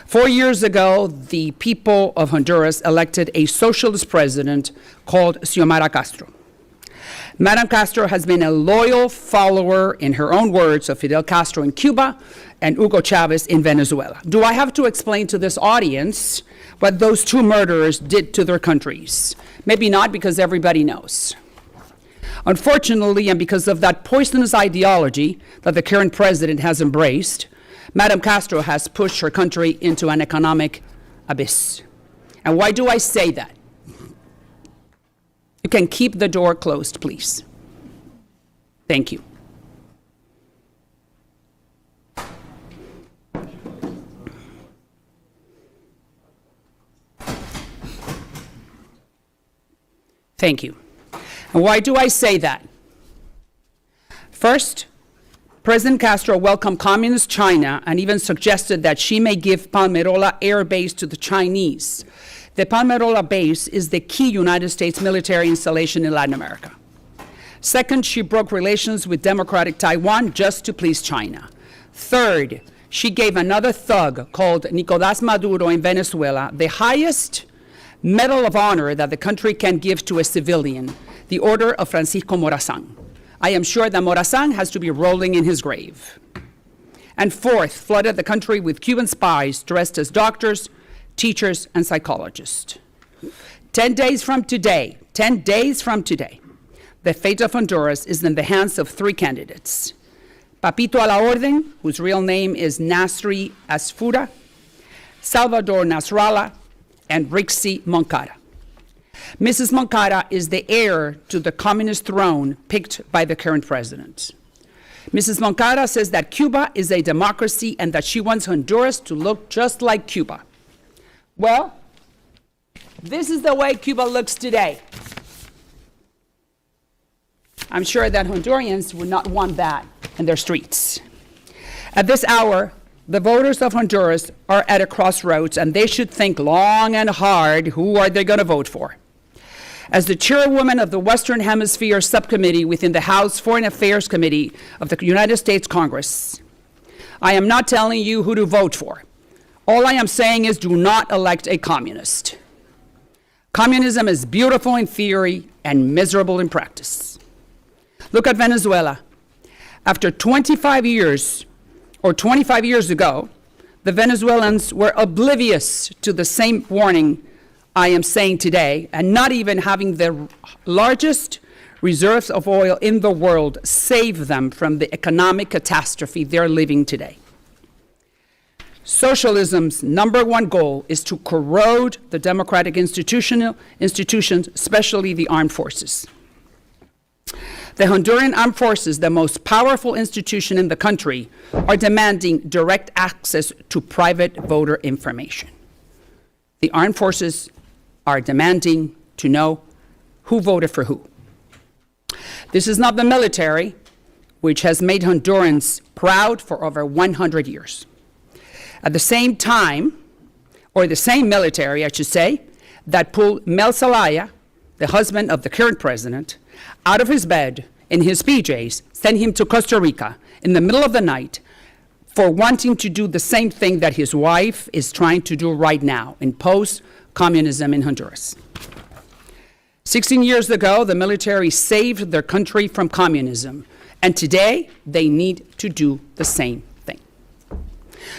4 years ago, the people of Honduras elected a socialist president called Xiomara Castro. Madam Castro has been a loyal follower, in her own words, of Fidel Castro in Cuba and Hugo Chavez in Venezuela. Do I have to explain to this audience what those two murderers did to their countries? Maybe not, because everybody knows. Unfortunately, and because of that poisonous ideology that the current president has embraced, Madam Castro has pushed her country into an economic abyss. And why do I say that? You can keep the door closed, please. Thank you. Thank you. And why do I say that? First, President Castro welcomed communist China and even suggested that she may give Palmerola Air Base to the Chinese. The Palmerola base is the key United States military installation in Latin America. Second, she broke relations with democratic Taiwan just to please China. Third, she gave another thug called Nicolás Maduro in Venezuela the highest Medal of Honor that the country can give to a civilian, the Order of Francisco Morazán. I am sure that Morazán has to be rolling in his grave. And fourth, flooded the country with Cuban spies dressed as doctors, teachers, and psychologists. 10 days from today, the fate of Honduras is in the hands of three candidates. Papito a la Orden, whose real name is Nasry Asfura, Salvador Nasralla, and Rixi Moncada. Mrs. Moncada is the heir to the communist throne picked by the current president. Mrs. Moncada says that Cuba is a democracy and that she wants Honduras to look just like Cuba. Well, this is the way Cuba looks today. I'm sure that Hondurans would not want that in their streets. At this hour, the voters of Honduras are at a crossroads, and they should think long and hard who are they going to vote for. As the chairwoman of the Western Hemisphere Subcommittee within the House Foreign Affairs Committee of the United States Congress, I am not telling you who to vote for. All I am saying is do not elect a communist. Communism is beautiful in theory and miserable in practice. Look at Venezuela. After 25 years, or 25 years ago, the Venezuelans were oblivious to the same warning I am saying today, and not even having the largest reserves of oil in the world save them from the economic catastrophe they're living today. Socialism's number one goal is to corrode the democratic institutions, especially the armed forces. The Honduran armed forces, the most powerful institution in the country, are demanding direct access to private voter information. The armed forces are demanding to know who voted for who. This is not the military, which has made Hondurans proud for over 100 years. At the same time, or the same military, I should say, that pulled Mel Zelaya, the husband of the current president, out of his bed in his PJs, sent him to Costa Rica in the middle of the night for wanting to do the same thing that his wife is trying to do right now, impose communism in Honduras. 16 years ago, the military saved their country from communism, and today they need to do the same thing.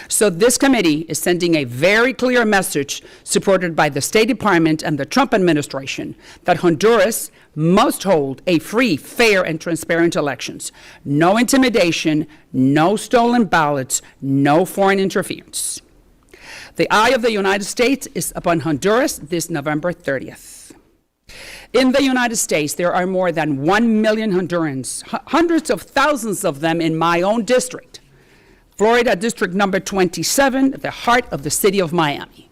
So this committee is sending a very clear message, supported by the State Department and the Trump administration, that Honduras must hold a free, fair, and transparent elections. No intimidation, no stolen ballots, no foreign interference. The eye of the United States is upon Honduras this November 30th. In the United States, there are more than 1 million Hondurans, hundreds of thousands of them in my own district, Florida District number 27, the heart of the city of Miami.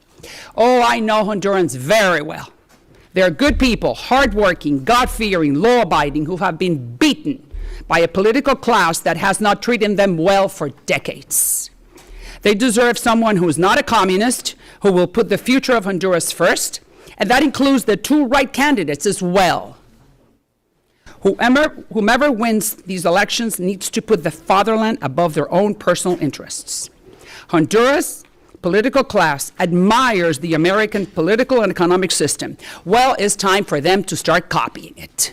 Oh, I know Hondurans very well. They're good people, hardworking, God-fearing, law-abiding, who have been beaten by a political class that has not treated them well for decades. They deserve someone who is not a communist, who will put the future of Honduras first, and that includes the two right candidates as well. Whomever wins these elections needs to put the fatherland above their own personal interests. Honduras political class admires the American political and economic system. Well, it's time for them to start copying it.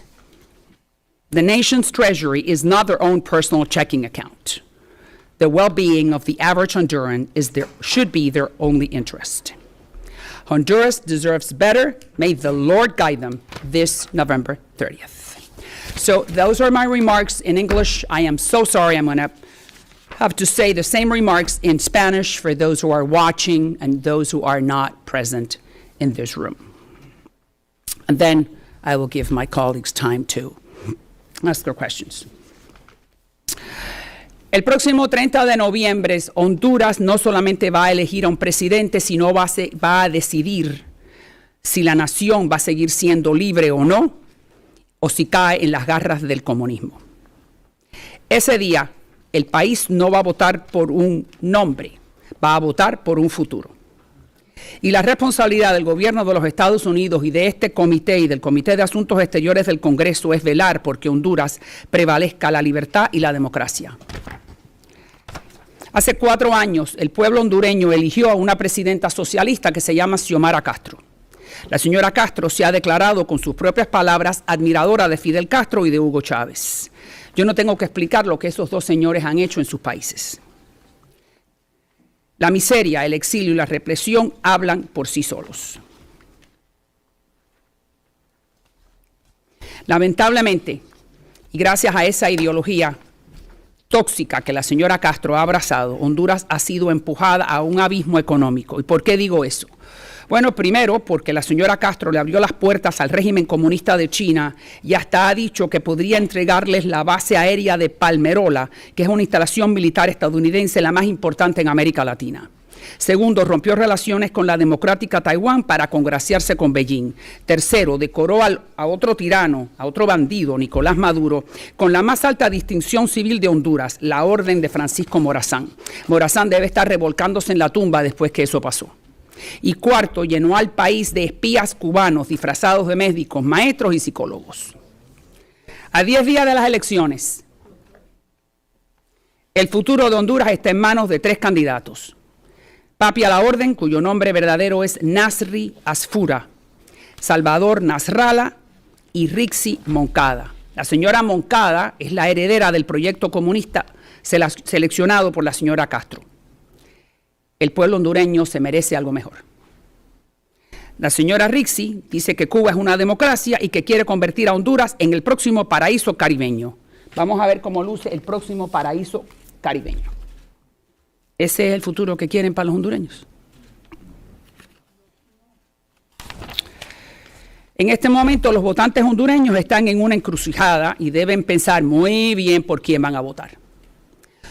The nation's treasury is not their own personal checking account. The well-being of the average Honduran should be their only interest. Honduras deserves better. May the Lord guide them this November 30th. So those are my remarks in English. I am so sorry. I'm going to have to say the same remarks in Spanish for those who are watching and those who are not present in this room. And then I will give my colleagues time to ask their questions. El próximo 30 de noviembre, Honduras no solamente va a elegir a un presidente, sino va a decidir si la nación va a seguir siendo libre o no, o si cae en las garras del comunismo. Ese día, el país no va a votar por un nombre, va a votar por un futuro. Y la responsabilidad del gobierno de los Estados Unidos y de este comité y del Comité de Asuntos Exteriores del Congreso es velar porque Honduras prevalezca la libertad y la democracia. Hace 4 años, el pueblo hondureño eligió a una presidenta socialista que se llama Xiomara Castro. La señora Castro se ha declarado con sus propias palabras admiradora de Fidel Castro y de Hugo Chávez. Yo no tengo que explicar lo que esos dos señores han hecho en sus países. La miseria, el exilio y la represión hablan por sí solos. Lamentablemente, y gracias a esa ideología tóxica que la señora Castro ha abrazado, Honduras ha sido empujada a un abismo económico. ¿Y por qué digo eso? Bueno, primero, porque la señora Castro le abrió las puertas al régimen comunista de China y hasta ha dicho que podría entregarles la base aérea de Palmerola, que es una instalación militar estadounidense la más importante en América Latina. Segundo, rompió relaciones con la democrática Taiwán para congraciarse con Beijing. Tercero, decoró a otro tirano, a otro bandido, Nicolás Maduro, con la más alta distinción civil de Honduras, la Orden de Francisco Morazán. Morazán debe estar revolcándose en la tumba después que eso pasó. Y cuarto, llenó al país de espías cubanos disfrazados de médicos, maestros y psicólogos. A 10 días de las elecciones, el futuro de Honduras está en manos de 3 candidatos. Papi a la orden, cuyo nombre verdadero es Nasry Asfura, Salvador Nasralla y Rixi Moncada. La señora Moncada es la heredera del proyecto comunista seleccionado por la señora Castro. El pueblo hondureño se merece algo mejor. La señora Rixi dice que Cuba es una democracia y que quiere convertir a Honduras en el próximo paraíso caribeño. Vamos a ver cómo luce el próximo paraíso caribeño. ¿Ese es el futuro que quieren para los hondureños? En este momento los votantes hondureños están en una encrucijada y deben pensar muy bien por quién van a votar.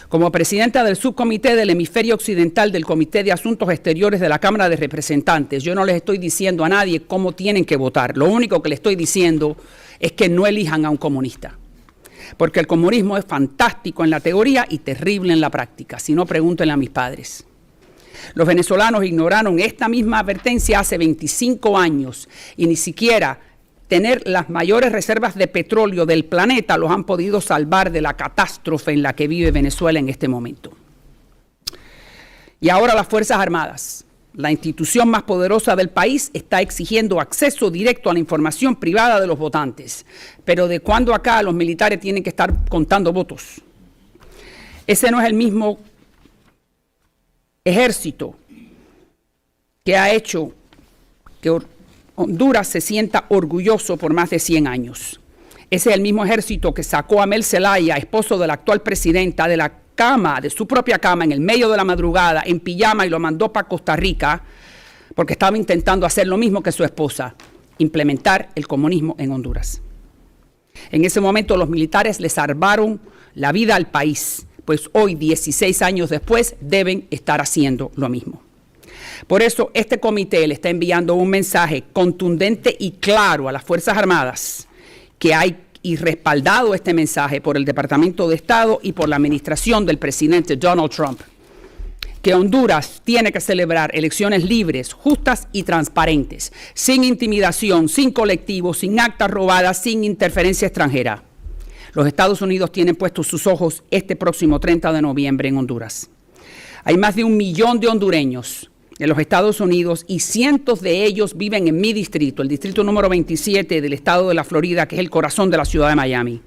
Como presidenta del subcomité del hemisferio occidental del Comité de Asuntos Exteriores de la Cámara de Representantes, yo no les estoy diciendo a nadie cómo tienen que votar. Lo único que les estoy diciendo es que no elijan a un comunista. Porque el comunismo es fantástico en la teoría y terrible en la práctica. Si no, pregúntenle a mis padres. Los venezolanos ignoraron esta misma advertencia hace 25 años y ni siquiera tener las mayores reservas de petróleo del planeta los han podido salvar de la catástrofe en la que vive Venezuela en este momento. Y ahora las Fuerzas Armadas, la institución más poderosa del país, está exigiendo acceso directo a la información privada de los votantes. Pero ¿de cuándo acá los militares tienen que estar contando votos? Ese no es el mismo ejército que ha hecho que Honduras se sienta orgulloso por más de 100 años. Ese es el mismo ejército que sacó a Mel Zelaya, esposo de la actual presidenta, de la cama, de su propia cama, en el medio de la madrugada, en pijama, y lo mandó para Costa Rica, porque estaba intentando hacer lo mismo que su esposa, implementar el comunismo en Honduras. En ese momento los militares le salvaron la vida al país, pues hoy, 16 años después, deben estar haciendo lo mismo. Por eso, este comité le está enviando un mensaje contundente y claro a las Fuerzas Armadas, que hay y respaldado este mensaje por el Departamento de Estado y por la administración del presidente Donald Trump, que Honduras tiene que celebrar elecciones libres, justas y transparentes, sin intimidación, sin colectivos, sin actas robadas, sin interferencia extranjera. Los Estados Unidos tienen puestos sus ojos este próximo 30 de noviembre en Honduras. Hay más de 1 millón de hondureños en los Estados Unidos, y cientos de ellos viven en mi distrito, el distrito número 27 del estado de la Florida, que es el corazón de la ciudad de Miami.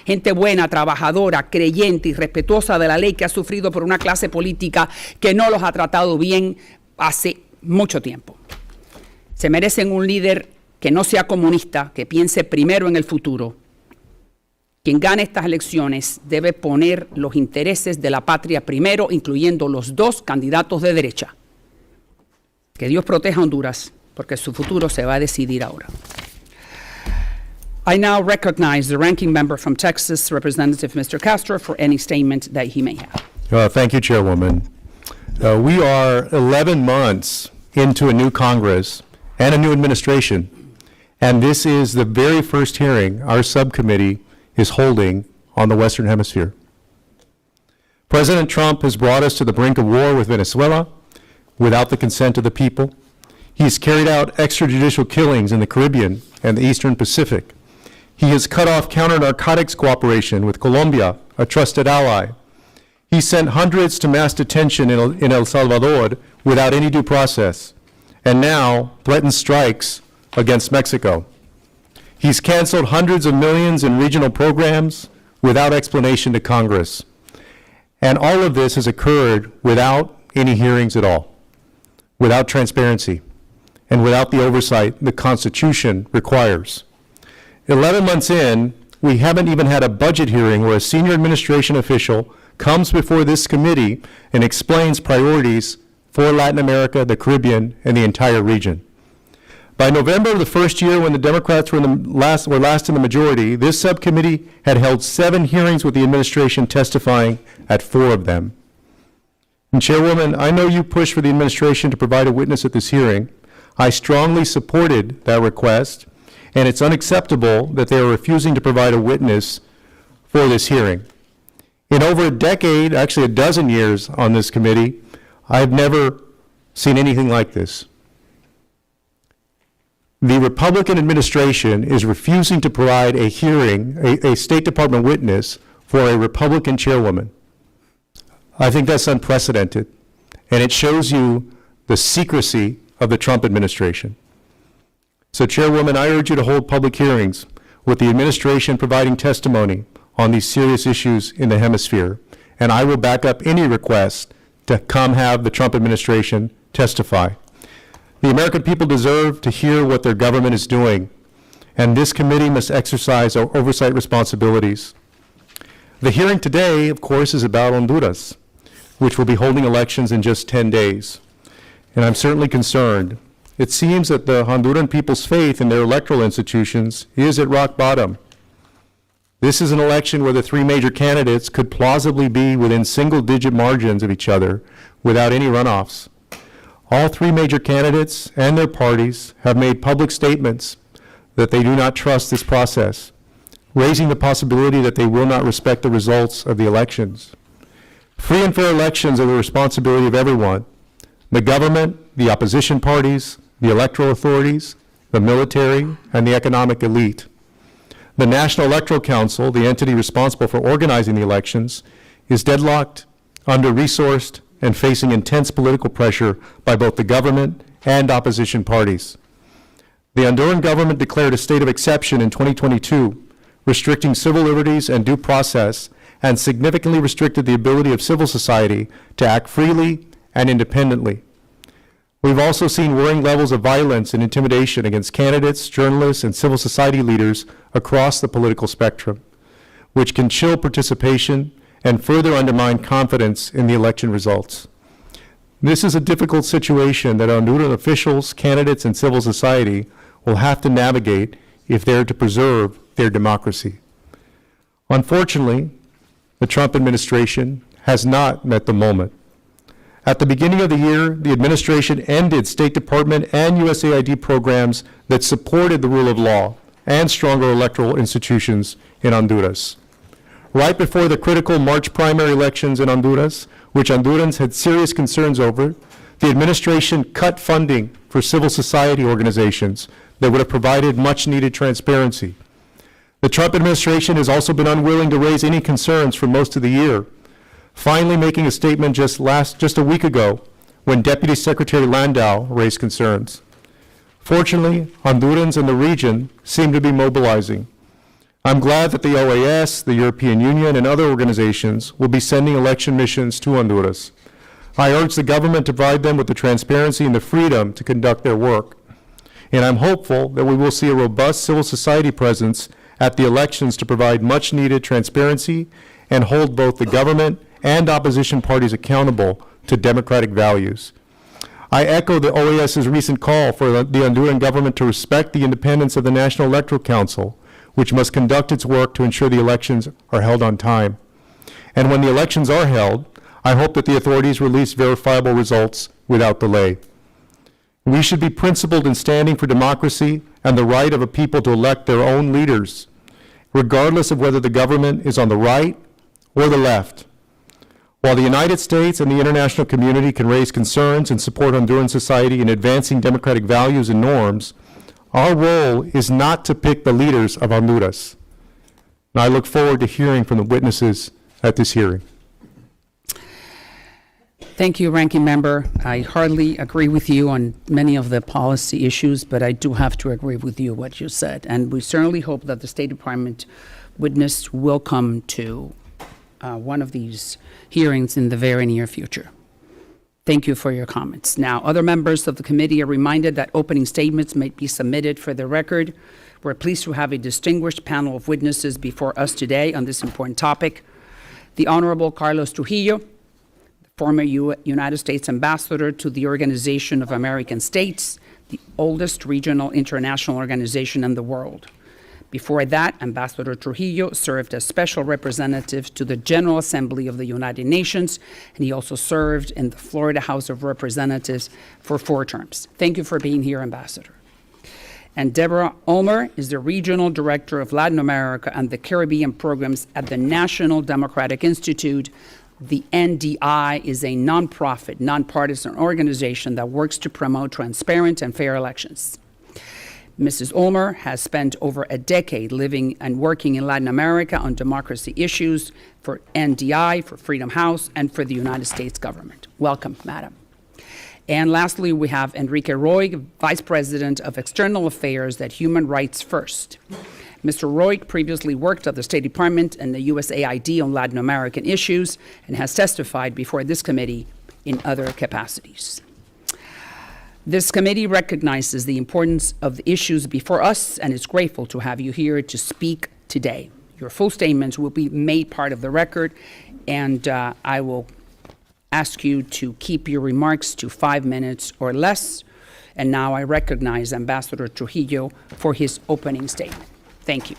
Gente buena, trabajadora, creyente y respetuosa de la ley, que ha sufrido por una clase política que no los ha tratado bien hace mucho tiempo. Se merecen un líder que no sea comunista, que piense primero en el futuro. Quien gane estas elecciones debe poner los intereses de la patria primero, incluyendo los dos candidatos de derecha. Que Dios proteja a Honduras, porque su futuro se va a decidir ahora. I now recognize the ranking member from Texas, Representative Mr. Castro, for any statement that he may have. Thank you, Chairwoman. We are 11 months into a new Congress and a new administration, and this is the very first hearing our subcommittee is holding on the Western Hemisphere. President Trump has brought us to the brink of war with Venezuela without the consent of the people. He's carried out extrajudicial killings in the Caribbean and the Eastern Pacific. He has cut off counter-narcotics cooperation with Colombia, a trusted ally. He sent hundreds to mass detention in El Salvador without any due process, and now threatens strikes against Mexico. He's canceled hundreds of millions in regional programs without explanation to Congress. And all of this has occurred without any hearings at all, without transparency, and without the oversight the Constitution requires. 11 months in, we haven't even had a budget hearing where a senior administration official comes before this committee and explains priorities for Latin America, the Caribbean, and the entire region. By November of the first year, when the Democrats were last in the majority, this subcommittee had held 7 hearings with the administration, testifying at 4 of them. And Chairwoman, I know you pushed for the administration to provide a witness at this hearing. I strongly supported that request, and it's unacceptable that they are refusing to provide a witness for this hearing. In over a decade, actually a dozen years on this committee, I've never seen anything like this. The Republican administration is refusing to provide a hearing, a State Department witness for a Republican chairwoman. I think that's unprecedented, and it shows you the secrecy of the Trump administration. So, Chairwoman, I urge you to hold public hearings with the administration providing testimony on these serious issues in the hemisphere, and I will back up any request to come have the Trump administration testify. The American people deserve to hear what their government is doing, and this committee must exercise our oversight responsibilities. The hearing today, of course, is about Honduras, which will be holding elections in just 10 days. And I'm certainly concerned. It seems that the Honduran people's faith in their electoral institutions is at rock bottom. This is an election where the 3 major candidates could plausibly be within single-digit margins of each other without any runoffs. All 3 major candidates and their parties have made public statements that they do not trust this process, raising the possibility that they will not respect the results of the elections. Free and fair elections are the responsibility of everyone: the government, the opposition parties, the electoral authorities, the military, and the economic elite. The National Electoral Council, the entity responsible for organizing the elections, is deadlocked, under-resourced, and facing intense political pressure by both the government and opposition parties. The Honduran government declared a state of exception in 2022, restricting civil liberties and due process, and significantly restricted the ability of civil society to act freely and independently. We've also seen worrying levels of violence and intimidation against candidates, journalists, and civil society leaders across the political spectrum, which can chill participation and further undermine confidence in the election results. This is a difficult situation that Honduran officials, candidates, and civil society will have to navigate if they are to preserve their democracy. Unfortunately, the Trump administration has not met the moment. At the beginning of the year, the administration ended State Department and USAID programs that supported the rule of law and stronger electoral institutions in Honduras. Right before the critical March primary elections in Honduras, which Hondurans had serious concerns over, the administration cut funding for civil society organizations that would have provided much-needed transparency. The Trump administration has also been unwilling to raise any concerns for most of the year, finally making a statement just a week ago when Deputy Secretary Landau raised concerns. Fortunately, Hondurans in the region seem to be mobilizing. I'm glad that the OAS, the European Union, and other organizations will be sending election missions to Honduras. I urge the government to provide them with the transparency and the freedom to conduct their work. And I'm hopeful that we will see a robust civil society presence at the elections to provide much-needed transparency and hold both the government and opposition parties accountable to democratic values. I echo the OAS's recent call for the Honduran government to respect the independence of the National Electoral Council, which must conduct its work to ensure the elections are held on time. And when the elections are held, I hope that the authorities release verifiable results without delay. We should be principled in standing for democracy and the right of a people to elect their own leaders, regardless of whether the government is on the right or the left. While the United States and the international community can raise concerns and support Honduran society in advancing democratic values and norms, our role is not to pick the leaders of Honduras. And I look forward to hearing from the witnesses at this hearing. Thank you, Ranking Member. I hardly agree with you on many of the policy issues, but I do have to agree with you what you said. And we certainly hope that the State Department witness will come to one of these hearings in the very near future. Thank you for your comments. Now, other members of the committee are reminded that opening statements may be submitted for the record. We're pleased to have a distinguished panel of witnesses before us today on this important topic. The Honorable Carlos Trujillo, former United States Ambassador to the Organization of American States, the oldest regional international organization in the world. Before that, Ambassador Trujillo served as Special Representative to the General Assembly of the United Nations, and he also served in the Florida House of Representatives for 4 terms. Thank you for being here, Ambassador. And Deborah Ulmer is the Regional Director of Latin America and the Caribbean Programs at the National Democratic Institute. The NDI is a nonprofit, nonpartisan organization that works to promote transparent and fair elections. Mrs. Ulmer has spent over a decade living and working in Latin America on democracy issues for NDI, for Freedom House, and for the United States government. Welcome, Madam. And lastly, we have Enrique Roy, Vice President of External Affairs at Human Rights First. Mr. Roy previously worked at the State Department and the USAID on Latin American issues and has testified before this committee in other capacities. This committee recognizes the importance of the issues before us and is grateful to have you here to speak today. Your full statements will be made part of the record, and I will ask you to keep your remarks to 5 minutes or less. And now I recognize Ambassador Trujillo for his opening statement. Thank you.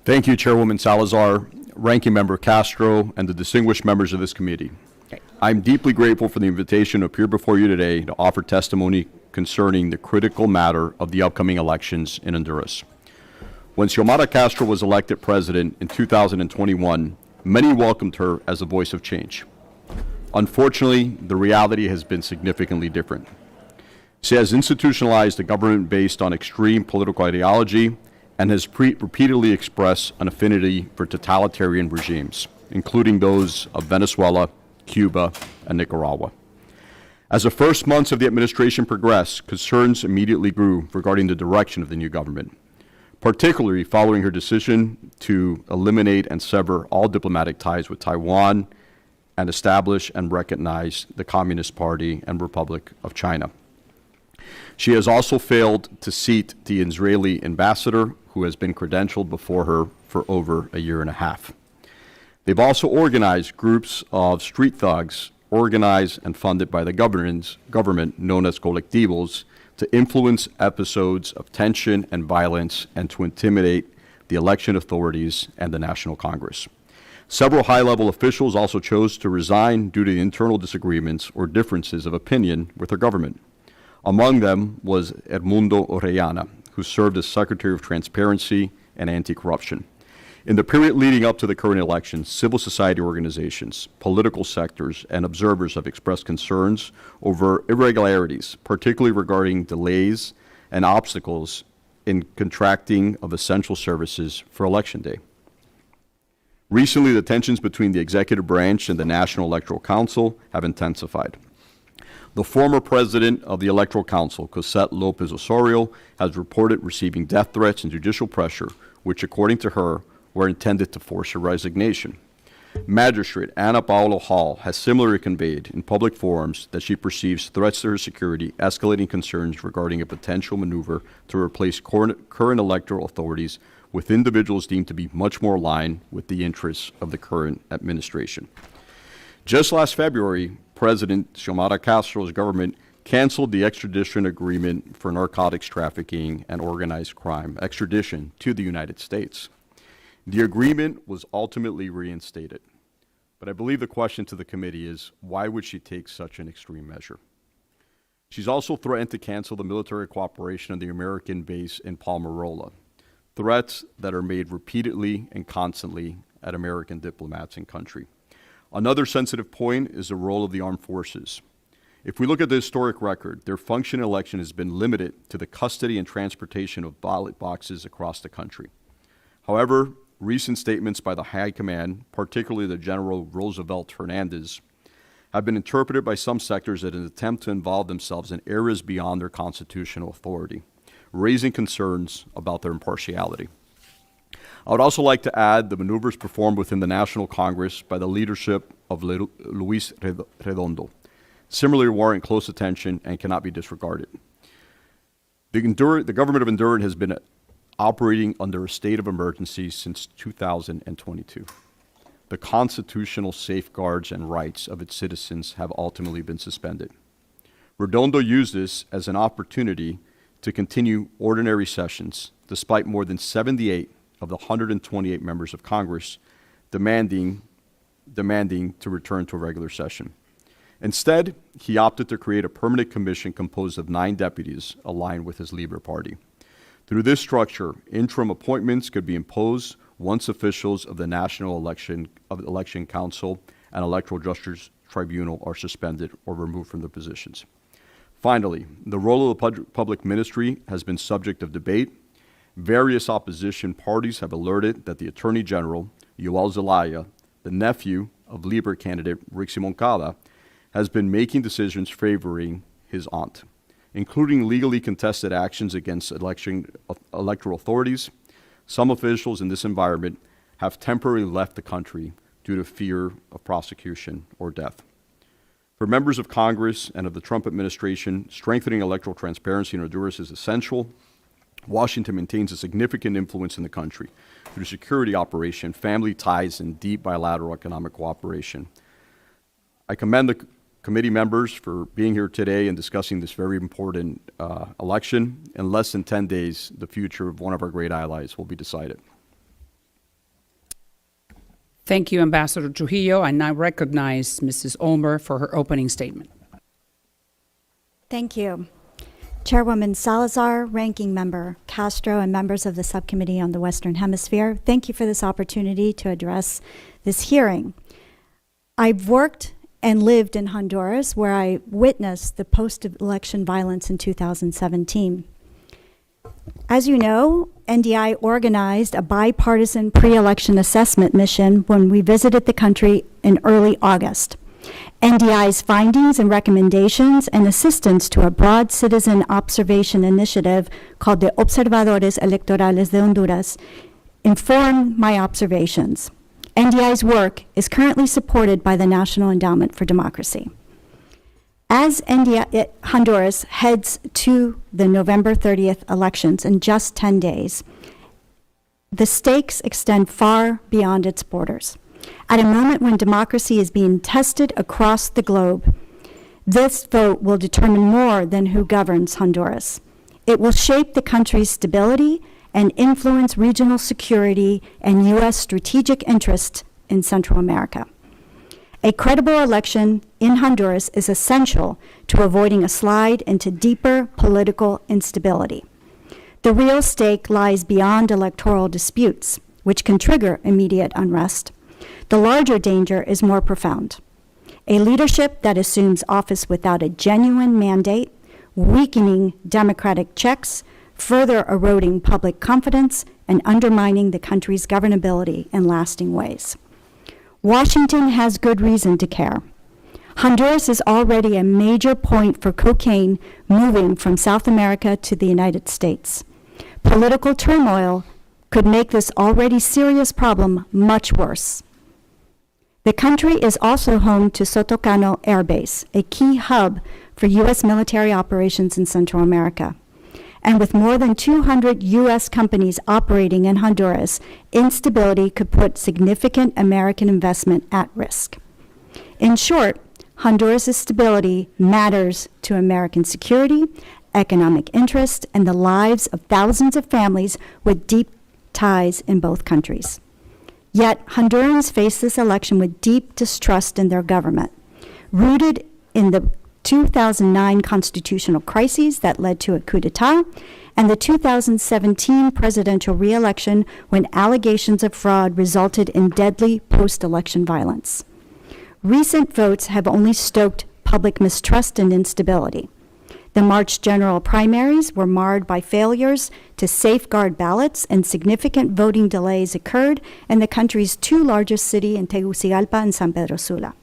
Thank you, Chairwoman Salazar, Ranking Member Castro, and the distinguished members of this committee. Okay. I'm deeply grateful for the invitation to appear before you today to offer testimony concerning the critical matter of the upcoming elections in Honduras. When Xiomara Castro was elected president in 2021, many welcomed her as a voice of change. Unfortunately, the reality has been significantly different. She has institutionalized a government based on extreme political ideology and has repeatedly expressed an affinity for totalitarian regimes, including those of Venezuela, Cuba, and Nicaragua. As the first months of the administration progressed, concerns immediately grew regarding the direction of the new government, particularly following her decision to eliminate and sever all diplomatic ties with Taiwan and establish and recognize the Communist Party and Republic of China. She has also failed to seat the Israeli ambassador, who has been credentialed before her for over a year and a half. They've also organized groups of street thugs, organized and funded by the government known as colectivos, to influence episodes of tension and violence and to intimidate the election authorities and the National Congress. Several high-level officials also chose to resign due to internal disagreements or differences of opinion with their government. Among them was Edmundo Orellana, who served as Secretary of Transparency and Anti-Corruption. In the period leading up to the current election, civil society organizations, political sectors, and observers have expressed concerns over irregularities, particularly regarding delays and obstacles in contracting of essential services for Election Day. Recently, the tensions between the executive branch and the National Electoral Council have intensified. The former president of the Electoral Council, Cosette Lopez Osorio, has reported receiving death threats and judicial pressure, which, according to her, were intended to force her resignation. Magistrate Ana Paula Hall has similarly conveyed in public forums that she perceives threats to her security, escalating concerns regarding a potential maneuver to replace current electoral authorities with individuals deemed to be much more aligned with the interests of the current administration. Just last February, President Xiomara Castro's government canceled the extradition agreement for narcotics trafficking and organized crime extradition to the United States. The agreement was ultimately reinstated. But I believe the question to the committee is, why would she take such an extreme measure? She's also threatened to cancel the military cooperation of the American base in Palmarola, threats that are made repeatedly and constantly at American diplomats in country. Another sensitive point is the role of the armed forces. If we look at the historic record, their function in election has been limited to the custody and transportation of ballot boxes across the country. However, recent statements by the High Command, particularly the General Roosevelt Hernandez, have been interpreted by some sectors as an attempt to involve themselves in areas beyond their constitutional authority, raising concerns about their impartiality. I would also like to add the maneuvers performed within the National Congress by the leadership of Luis Redondo similarly warrant close attention and cannot be disregarded. The government of Honduras has been operating under a state of emergency since 2022. The constitutional safeguards and rights of its citizens have ultimately been suspended. Redondo used this as an opportunity to continue ordinary sessions, despite more than 78 of the 128 members of Congress demanding to return to a regular session. Instead, he opted to create a permanent commission composed of 9 deputies aligned with his Libre Party. Through this structure, interim appointments could be imposed once officials of the National Election Council and Electoral Justice Tribunal are suspended or removed from their positions. Finally, the role of the public ministry has been subject of debate. Various opposition parties have alerted that the Attorney General, Yoel Zelaya, the nephew of Libre candidate Rixi Moncada, has been making decisions favoring his aunt, including legally contested actions against electoral authorities. Some officials in this environment have temporarily left the country due to fear of prosecution or death. For members of Congress and of the Trump administration, strengthening electoral transparency in Honduras is essential. Washington maintains a significant influence in the country through security operation, family ties, and deep bilateral economic cooperation. I commend the committee members for being here today and discussing this very important election. In less than 10 days, the future of one of our great allies will be decided. Thank you, Ambassador Trujillo. I now recognize Mrs. Ulmer for her opening statement. Thank you. Chairwoman Salazar, Ranking Member Castro, and members of the Subcommittee on the Western Hemisphere, thank you for this opportunity to address this hearing. I've worked and lived in Honduras, where I witnessed the post-election violence in 2017. As you know, NDI organized a bipartisan pre-election assessment mission when we visited the country in early August. NDI's findings and recommendations and assistance to a broad citizen observation initiative called the Observadores Electorales de Honduras informed my observations. NDI's work is currently supported by the National Endowment for Democracy. As Honduras heads to the November 30th elections in just 10 days, the stakes extend far beyond its borders. At a moment when democracy is being tested across the globe, this vote will determine more than who governs Honduras. It will shape the country's stability and influence regional security and U.S. strategic interests in Central America. A credible election in Honduras is essential to avoiding a slide into deeper political instability. The real stake lies beyond electoral disputes, which can trigger immediate unrest. The larger danger is more profound. A leadership that assumes office without a genuine mandate, weakening democratic checks, further eroding public confidence, and undermining the country's governability in lasting ways. Washington has good reason to care. Honduras is already a major point for cocaine moving from South America to the United States. Political turmoil could make this already serious problem much worse. The country is also home to Sotocano Air Base, a key hub for U.S. military operations in Central America. And with more than 200 U.S. companies operating in Honduras, instability could put significant American investment at risk. In short, Honduras' stability matters to American security, economic interest, and the lives of thousands of families with deep ties in both countries. Yet, Hondurans face this election with deep distrust in their government, rooted in the 2009 constitutional crises that led to a coup d'etat, and the 2017 presidential re-election when allegations of fraud resulted in deadly post-election violence. Recent votes have only stoked public mistrust and instability. The March general primaries were marred by failures to safeguard ballots, and significant voting delays occurred in the country's two largest cities in Tegucigalpa and San Pedro Sula.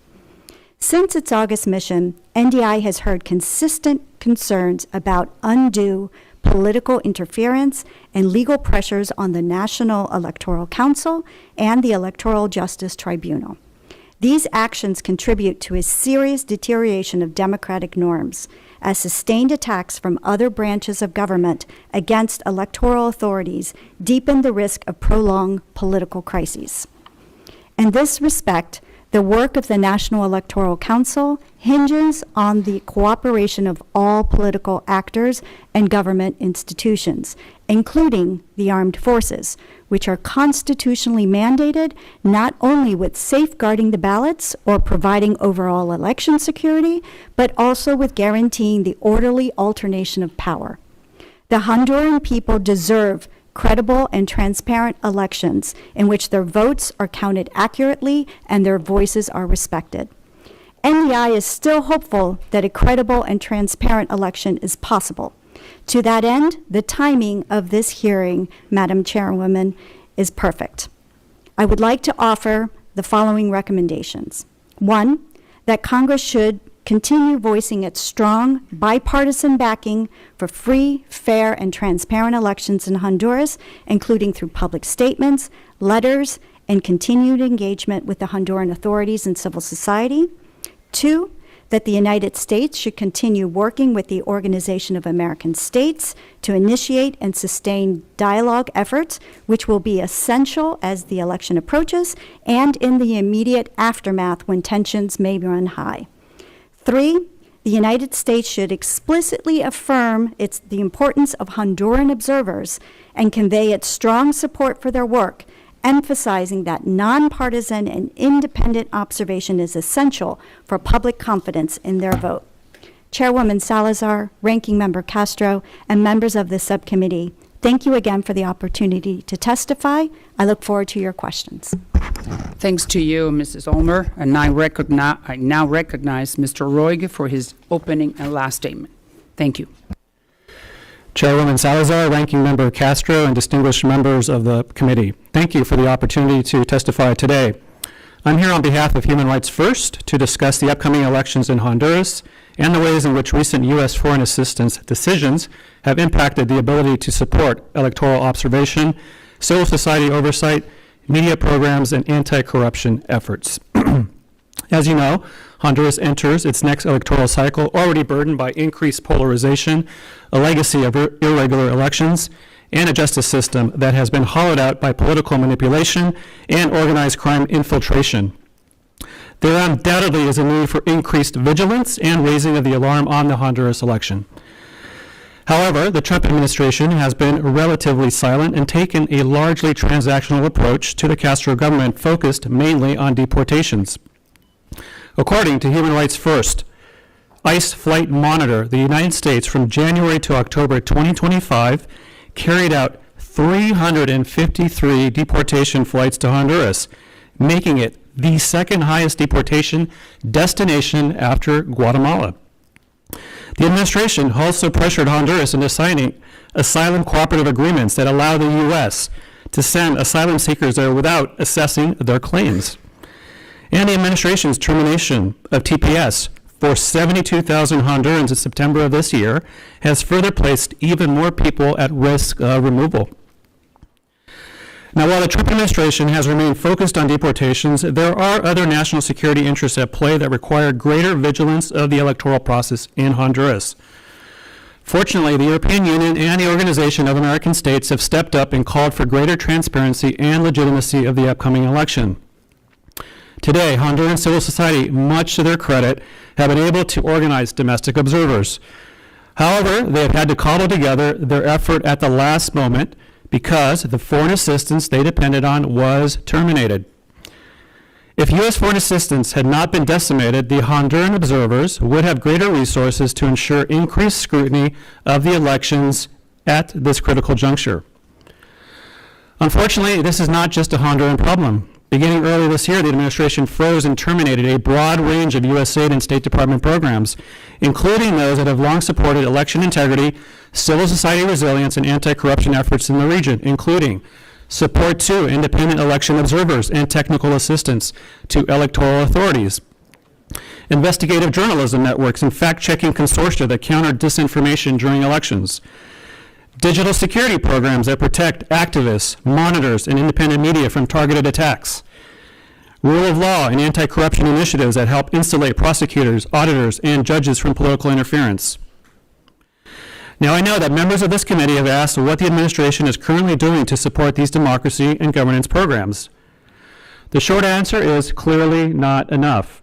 Since its August mission, NDI has heard consistent concerns about undue political interference and legal pressures on the National Electoral Council and the Electoral Justice Tribunal. These actions contribute to a serious deterioration of democratic norms, as sustained attacks from other branches of government against electoral authorities deepen the risk of prolonged political crises. In this respect, the work of the National Electoral Council hinges on the cooperation of all political actors and government institutions, including the armed forces, which are constitutionally mandated not only with safeguarding the ballots or providing overall election security, but also with guaranteeing the orderly alternation of power. The Honduran people deserve credible and transparent elections in which their votes are counted accurately and their voices are respected. NDI is still hopeful that a credible and transparent election is possible. To that end, the timing of this hearing, Madam Chairwoman, is perfect. I would like to offer the following recommendations. One, that Congress should continue voicing its strong bipartisan backing for free, fair, and transparent elections in Honduras, including through public statements, letters, and continued engagement with the Honduran authorities and civil society. Two, that the United States should continue working with the Organization of American States to initiate and sustain dialogue efforts, which will be essential as the election approaches and in the immediate aftermath when tensions may run high. Three, the United States should explicitly affirm the importance of Honduran observers and convey its strong support for their work, emphasizing that nonpartisan and independent observation is essential for public confidence in their vote. Chairwoman Salazar, Ranking Member Castro, and members of the subcommittee, thank you again for the opportunity to testify. I look forward to your questions. Thanks to you, Mrs. Ulmer. And I now recognize Mr. Roig for his opening and last statement. Thank you. Chairwoman Salazar, Ranking Member Castro, and distinguished members of the committee, thank you for the opportunity to testify today. I'm here on behalf of Human Rights First to discuss the upcoming elections in Honduras and the ways in which recent U.S. foreign assistance decisions have impacted the ability to support electoral observation, civil society oversight, media programs, and anti-corruption efforts. As you know, Honduras enters its next electoral cycle already burdened by increased polarization, a legacy of irregular elections, and a justice system that has been hollowed out by political manipulation and organized crime infiltration. There undoubtedly is a need for increased vigilance and raising of the alarm on the Honduras election. However, the Trump administration has been relatively silent and taken a largely transactional approach to the Castro government focused mainly on deportations. According to Human Rights First, ICE Flight Monitor, the United States from January to October 2025 carried out 353 deportation flights to Honduras, making it the second highest deportation destination after Guatemala. The administration also pressured Honduras into signing asylum cooperative agreements that allow the U.S. to send asylum seekers there without assessing their claims. and the administration's termination of TPS for 72,000 Hondurans in September of this year has further placed even more people at risk of removal. Now, while the Trump administration has remained focused on deportations, there are other national security interests at play that require greater vigilance of the electoral process in Honduras. Fortunately, the European Union and the Organization of American States have stepped up and called for greater transparency and legitimacy of the upcoming election. Today, Honduran civil society, much to their credit, have been able to organize domestic observers. However, they have had to cobble together their effort at the last moment because the foreign assistance they depended on was terminated. If U.S. foreign assistance had not been decimated, the Honduran observers would have greater resources to ensure increased scrutiny of the elections at this critical juncture. Unfortunately, this is not just a Honduran problem. Beginning earlier this year, the administration froze and terminated a broad range of USAID and State Department programs, including those that have long supported election integrity, civil society resilience, and anti-corruption efforts in the region, including support to independent election observers and technical assistance to electoral authorities, investigative journalism networks and fact-checking consortia that counter disinformation during elections, digital security programs that protect activists, monitors, and independent media from targeted attacks, rule of law and anti-corruption initiatives that help insulate prosecutors, auditors, and judges from political interference. Now, I know that members of this committee have asked what the administration is currently doing to support these democracy and governance programs. The short answer is clearly not enough.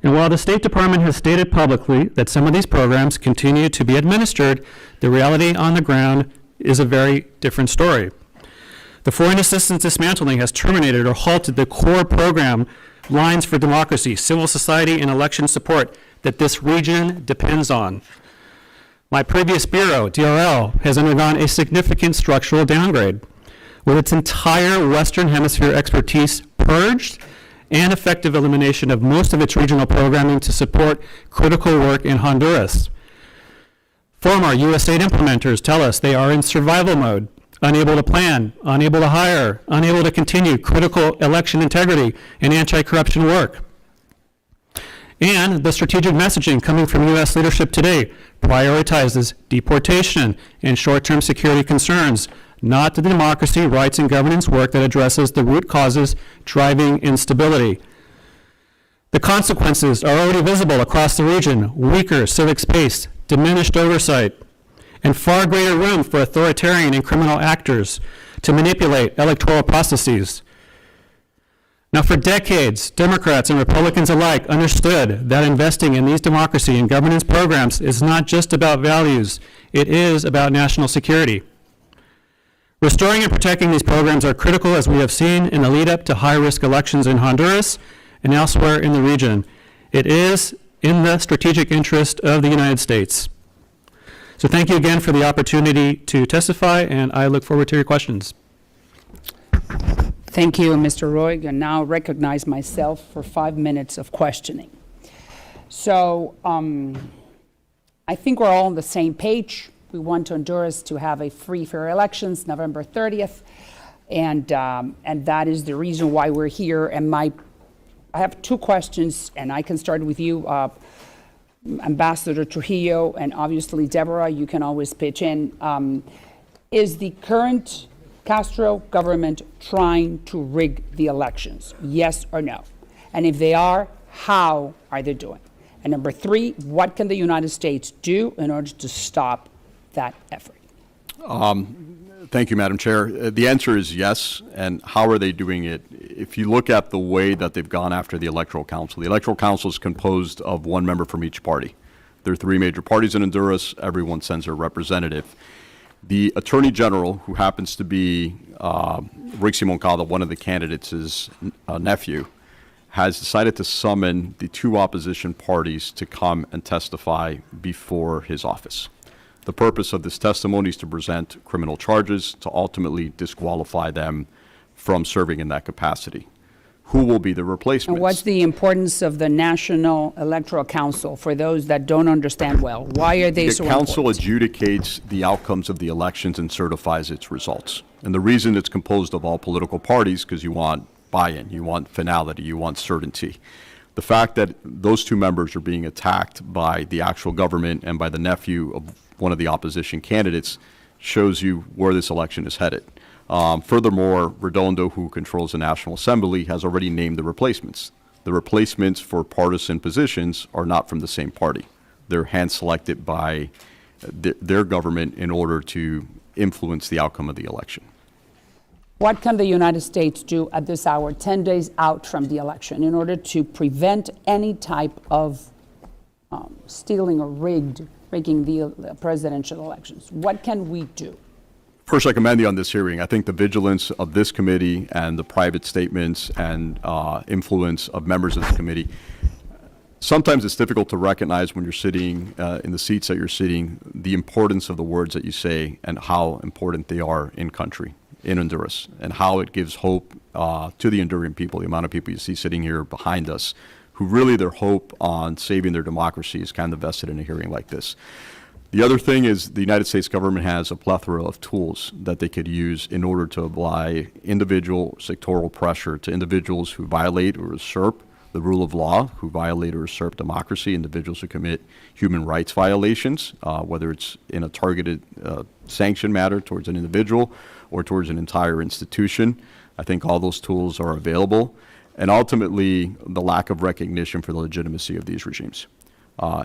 And while the State Department has stated publicly that some of these programs continue to be administered, the reality on the ground is a very different story. The foreign assistance dismantling has terminated or halted the core program lines for democracy, civil society, and election support that this region depends on. My previous bureau, DRL, has undergone a significant structural downgrade, with its entire Western Hemisphere expertise purged and effective elimination of most of its regional programming to support critical work in Honduras. Former USAID implementers tell us they are in survival mode, unable to plan, unable to hire, unable to continue critical election integrity and anti-corruption work. And the strategic messaging coming from U.S. leadership today prioritizes deportation and short-term security concerns, not the democracy, rights, and governance work that addresses the root causes driving instability. The consequences are already visible across the region: weaker civic space, diminished oversight, and far greater room for authoritarian and criminal actors to manipulate electoral processes. Now, for decades, Democrats and Republicans alike understood that investing in these democracy and governance programs is not just about values, it is about national security. Restoring and protecting these programs are critical, as we have seen in the lead up to high-risk elections in Honduras and elsewhere in the region. It is in the strategic interest of the United States. So thank you again for the opportunity to testify, and I look forward to your questions. Thank you, Mr. Roy. I now recognize myself for 5 minutes of questioning. So I think we're all on the same page. We want Honduras to have a free, fair elections November 30th, and that is the reason why we're here. And I have 2 questions, and I can start with you, Ambassador Trujillo, and obviously Deborah, you can always pitch in. Is the current Castro government trying to rig the elections? Yes or no? And if they are, how are they doing? And number 3, what can the United States do in order to stop that effort? Thank you, Madam Chair. The answer is yes. And how are they doing it? If you look at the way that they've gone after the Electoral Council is composed of 1 member from each party. There are 3 major parties in Honduras. Everyone sends their representative. The Attorney General, who happens to be Rixi Moncada, one of the candidates' nephew, has decided to summon the 2 opposition parties to come and testify before his office. The purpose of this testimony is to present criminal charges to ultimately disqualify them from serving in that capacity. Who will be the replacements? And what's the importance of the National Electoral Council for those that don't understand well? Why are they so important? The council adjudicates the outcomes of the elections and certifies its results. And the reason it's composed of all political parties, because you want buy-in, you want finality, you want certainty. The fact that those two members are being attacked by the actual government and by the nephew of one of the opposition candidates shows you where this election is headed. Furthermore, Redondo, who controls the National Assembly, has already named the replacements. The replacements for partisan positions are not from the same party. They're hand-selected by their government in order to influence the outcome of the election. What can the United States do at this hour, 10 days out from the election, in order to prevent any type of stealing or rigging the presidential elections? What can we do? First, I commend you on this hearing. I think the vigilance of this committee and the private statements and influence of members of this committee, sometimes it's difficult to recognize when you're sitting in the seats that you're sitting, the importance of the words that you say and how important they are in country, in Honduras, and how it gives hope to the Honduran people, the amount of people you see sitting here behind us, who really their hope on saving their democracy is kind of vested in a hearing like this. The other thing is the United States government has a plethora of tools that they could use in order to apply individual sectoral pressure to individuals who violate or usurp the rule of law, who violate or usurp democracy, individuals who commit human rights violations, whether it's in a targeted sanction matter towards an individual or towards an entire institution. I think all those tools are available. And ultimately, the lack of recognition for the legitimacy of these regimes.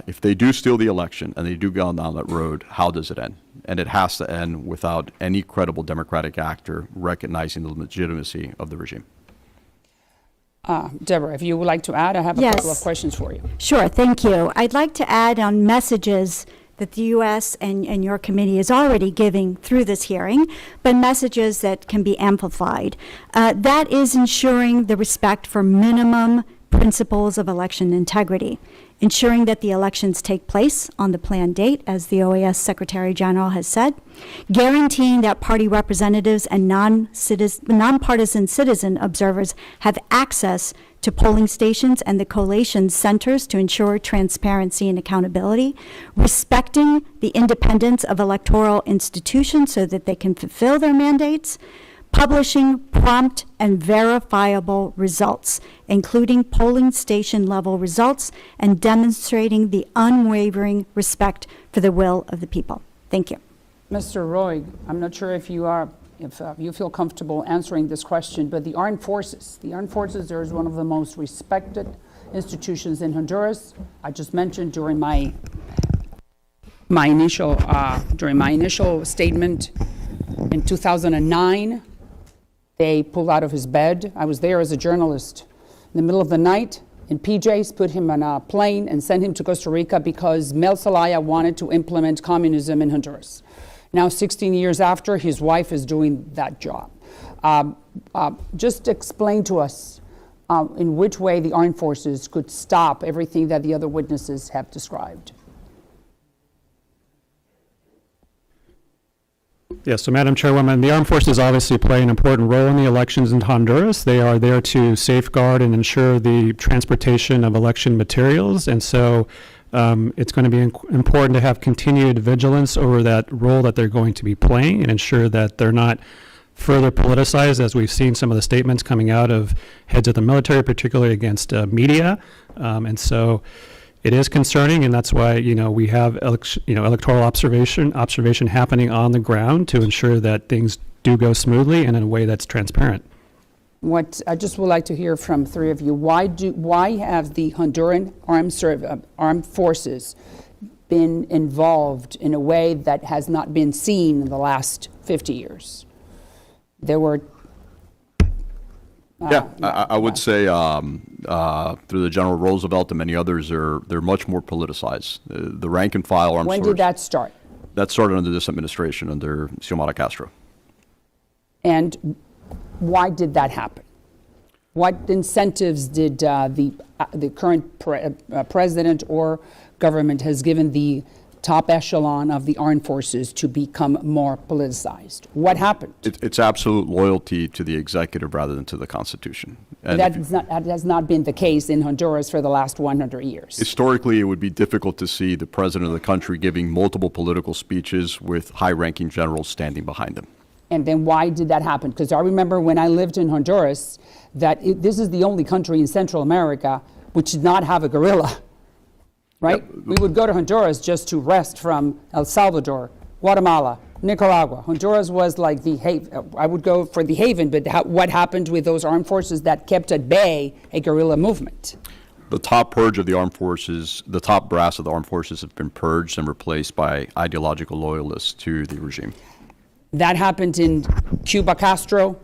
If they do steal the election and they do go down that road, how does it end? And it has to end without any credible democratic actor recognizing the legitimacy of the regime. Deborah, if you would like to add, I have a couple of questions for you. Sure, thank you. I'd like to add on messages that the U.S. and your committee is already giving through this hearing, but messages that can be amplified. That is ensuring the respect for minimum principles of election integrity, ensuring that the elections take place on the planned date, as the OAS Secretary General has said, guaranteeing that party representatives and nonpartisan citizen observers have access to polling stations and the collation centers to ensure transparency and accountability, respecting the independence of electoral institutions so that they can fulfill their mandates, publishing prompt and verifiable results, including polling station level results, and demonstrating the unwavering respect for the will of the people. Thank you. Mr. Roy, I'm not sure if you feel comfortable answering this question, but the armed forces, there is one of the most respected institutions in Honduras. I just mentioned during my initial statement in 2009, they pulled out of his bed. I was there as a journalist in the middle of the night in PJs, put him on a plane and sent him to Costa Rica because Mel Zelaya wanted to implement communism in Honduras. Now, 16 years after, his wife is doing that job. Just explain to us in which way the armed forces could stop everything that the other witnesses have described. Yes, so Madam Chairwoman, the armed forces obviously play an important role in the elections in Honduras. They are there to safeguard and ensure the transportation of election materials, and so it's going to be important to have continued vigilance over that role that they're going to be playing and ensure that they're not further politicized, as we've seen some of the statements coming out of heads of the military, particularly against media, and so it is concerning, and that's why we have electoral observation happening on the ground to ensure that things do go smoothly and in a way that's transparent. What I just would like to hear from three of you: why have the Honduran armed forces been involved in a way that has not been seen in the last 50 years? There were. I would say through the General Roosevelt and many others, they're much more politicized. The rank and file armed forces. When did that start? That started under this administration, under Xiomara Castro. And why did that happen? What incentives did the current president or government has given the top echelon of the armed forces to become more politicized? What happened? It's absolute loyalty to the executive rather than to the Constitution. And that has not been the case in Honduras for the last 100 years. Historically, it would be difficult to see the president of the country giving multiple political speeches with high-ranking generals standing behind him. And then why did that happen? Because I remember when I lived in Honduras, this is the only country in Central America which did not have a guerrilla, right? Yep. We would go to Honduras just to rest from El Salvador, Guatemala, Nicaragua. Honduras was like the haven. I would go for the haven, but what happened with those armed forces that kept at bay a guerrilla movement? The top purge of the armed forces, the top brass of the armed forces have been purged and replaced by ideological loyalists to the regime. That happened in Cuba, Castro,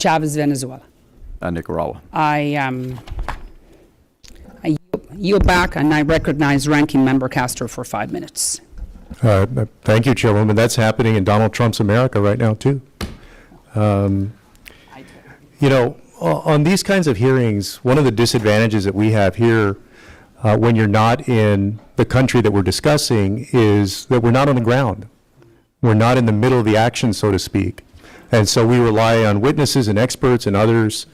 Chavez, Venezuela. And Nicaragua. I yield back, and I recognize Ranking Member Castro for 5 minutes. Thank you, Chairwoman. That's happening in Donald Trump's America right now, too. You know, on these kinds of hearings, one of the disadvantages that we have here when you're not in the country that we're discussing is that we're not on the ground. We're not in the middle of the action, so to speak. And so we rely on witnesses and experts and others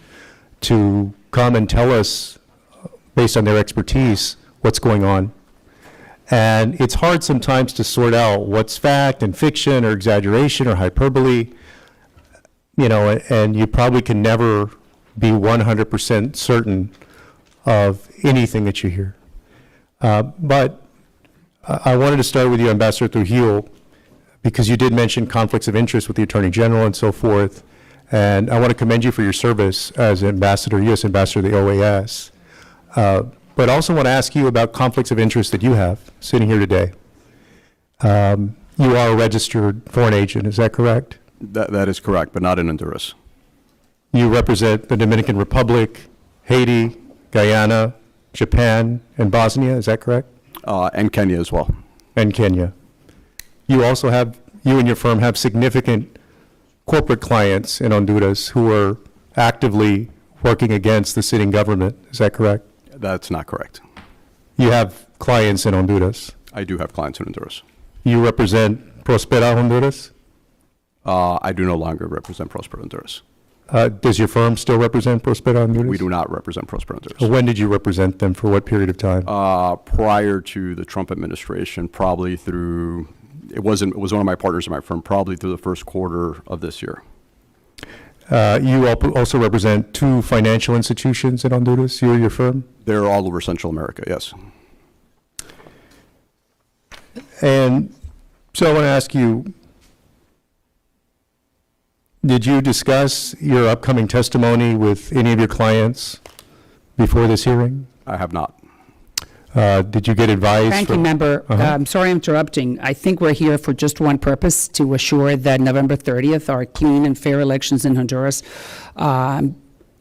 to come and tell us, based on their expertise, what's going on. And it's hard sometimes to sort out what's fact and fiction or exaggeration or hyperbole, you know, and you probably can never be 100% certain of anything that you hear. But I wanted to start with you, Ambassador Trujillo, because you did mention conflicts of interest with the Attorney General and so forth. And I want to commend you for your service as Ambassador, U.S. Ambassador to the OAS. But also want to ask you about conflicts of interest that you have sitting here today. You are a registered foreign agent, is that correct? That is correct, but not in Honduras. You represent the Dominican Republic, Haiti, Guyana, Japan, and Bosnia, is that correct? And Kenya as well. And Kenya. You also have, you and your firm have significant corporate clients in Honduras who are actively working against the sitting government, is that correct? That's not correct. You have clients in Honduras. I do have clients in Honduras. You represent Prospera Honduras? I do no longer represent Prosper Honduras. Does your firm still represent Prospera Honduras? We do not represent Prosper Honduras. When did you represent them? For what period of time? Prior to the Trump administration, probably through, it was one of my partners in my firm, probably through the first quarter of this year. You also represent 2 financial institutions in Honduras, you or your firm? They're all over Central America, yes. And so I want to ask you, did you discuss your upcoming testimony with any of your clients before this hearing? I have not. Did you get advice? Ranking Member, I'm sorry I'm interrupting. I think we're here for just one purpose, to assure that November 30th are clean and fair elections in Honduras.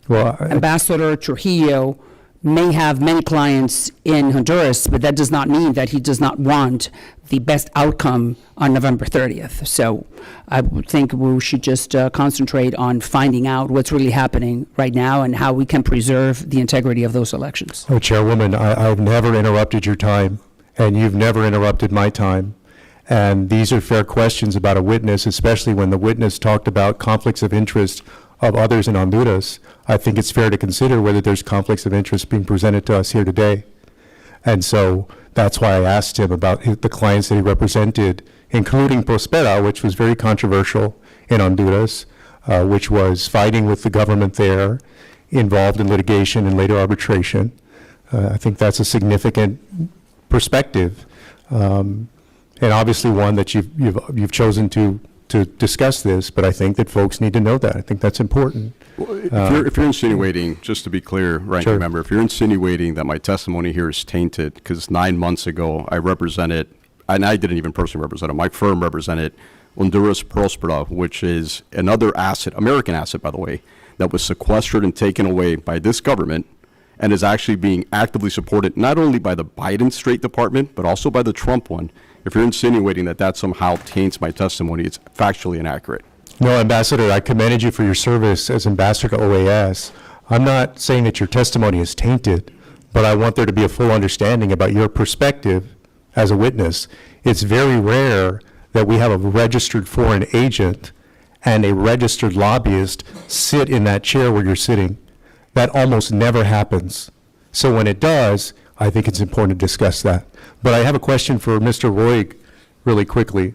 Ambassador Trujillo may have many clients in Honduras, but that does not mean that he does not want the best outcome on November 30th. So I would think we should just concentrate on finding out what's really happening right now and how we can preserve the integrity of those elections. Oh, Chairwoman, I've never interrupted your time, and you've never interrupted my time. And these are fair questions about a witness, especially when the witness talked about conflicts of interest of others in Honduras. I think it's fair to consider whether there's conflicts of interest being presented to us here today. And so that's why I asked him about the clients that he represented, including Prospera, which was very controversial in Honduras, which was fighting with the government there, involved in litigation and later arbitration. I think that's a significant perspective, and obviously one that you've chosen to discuss this, but I think that folks need to know that. I think that's important. Well, if you're insinuating, just to be clear, Ranking Sure. Member, if you're insinuating that my testimony here is tainted, because 9 months ago I represented, and I didn't even personally represent it, my firm represented Honduras Prospera, which is another asset, American asset, by the way, that was sequestered and taken away by this government and is actually being actively supported not only by the Biden State Department, but also by the Trump one. If you're insinuating that that somehow taints my testimony, it's factually inaccurate. No, Ambassador, I commended you for your service as Ambassador to OAS. I'm not saying that your testimony is tainted, but I want there to be a full understanding about your perspective as a witness. It's very rare that we have a registered foreign agent and a registered lobbyist sit in that chair where you're sitting. That almost never happens. So when it does, I think it's important to discuss that. But I have a question for Mr. Roig really quickly.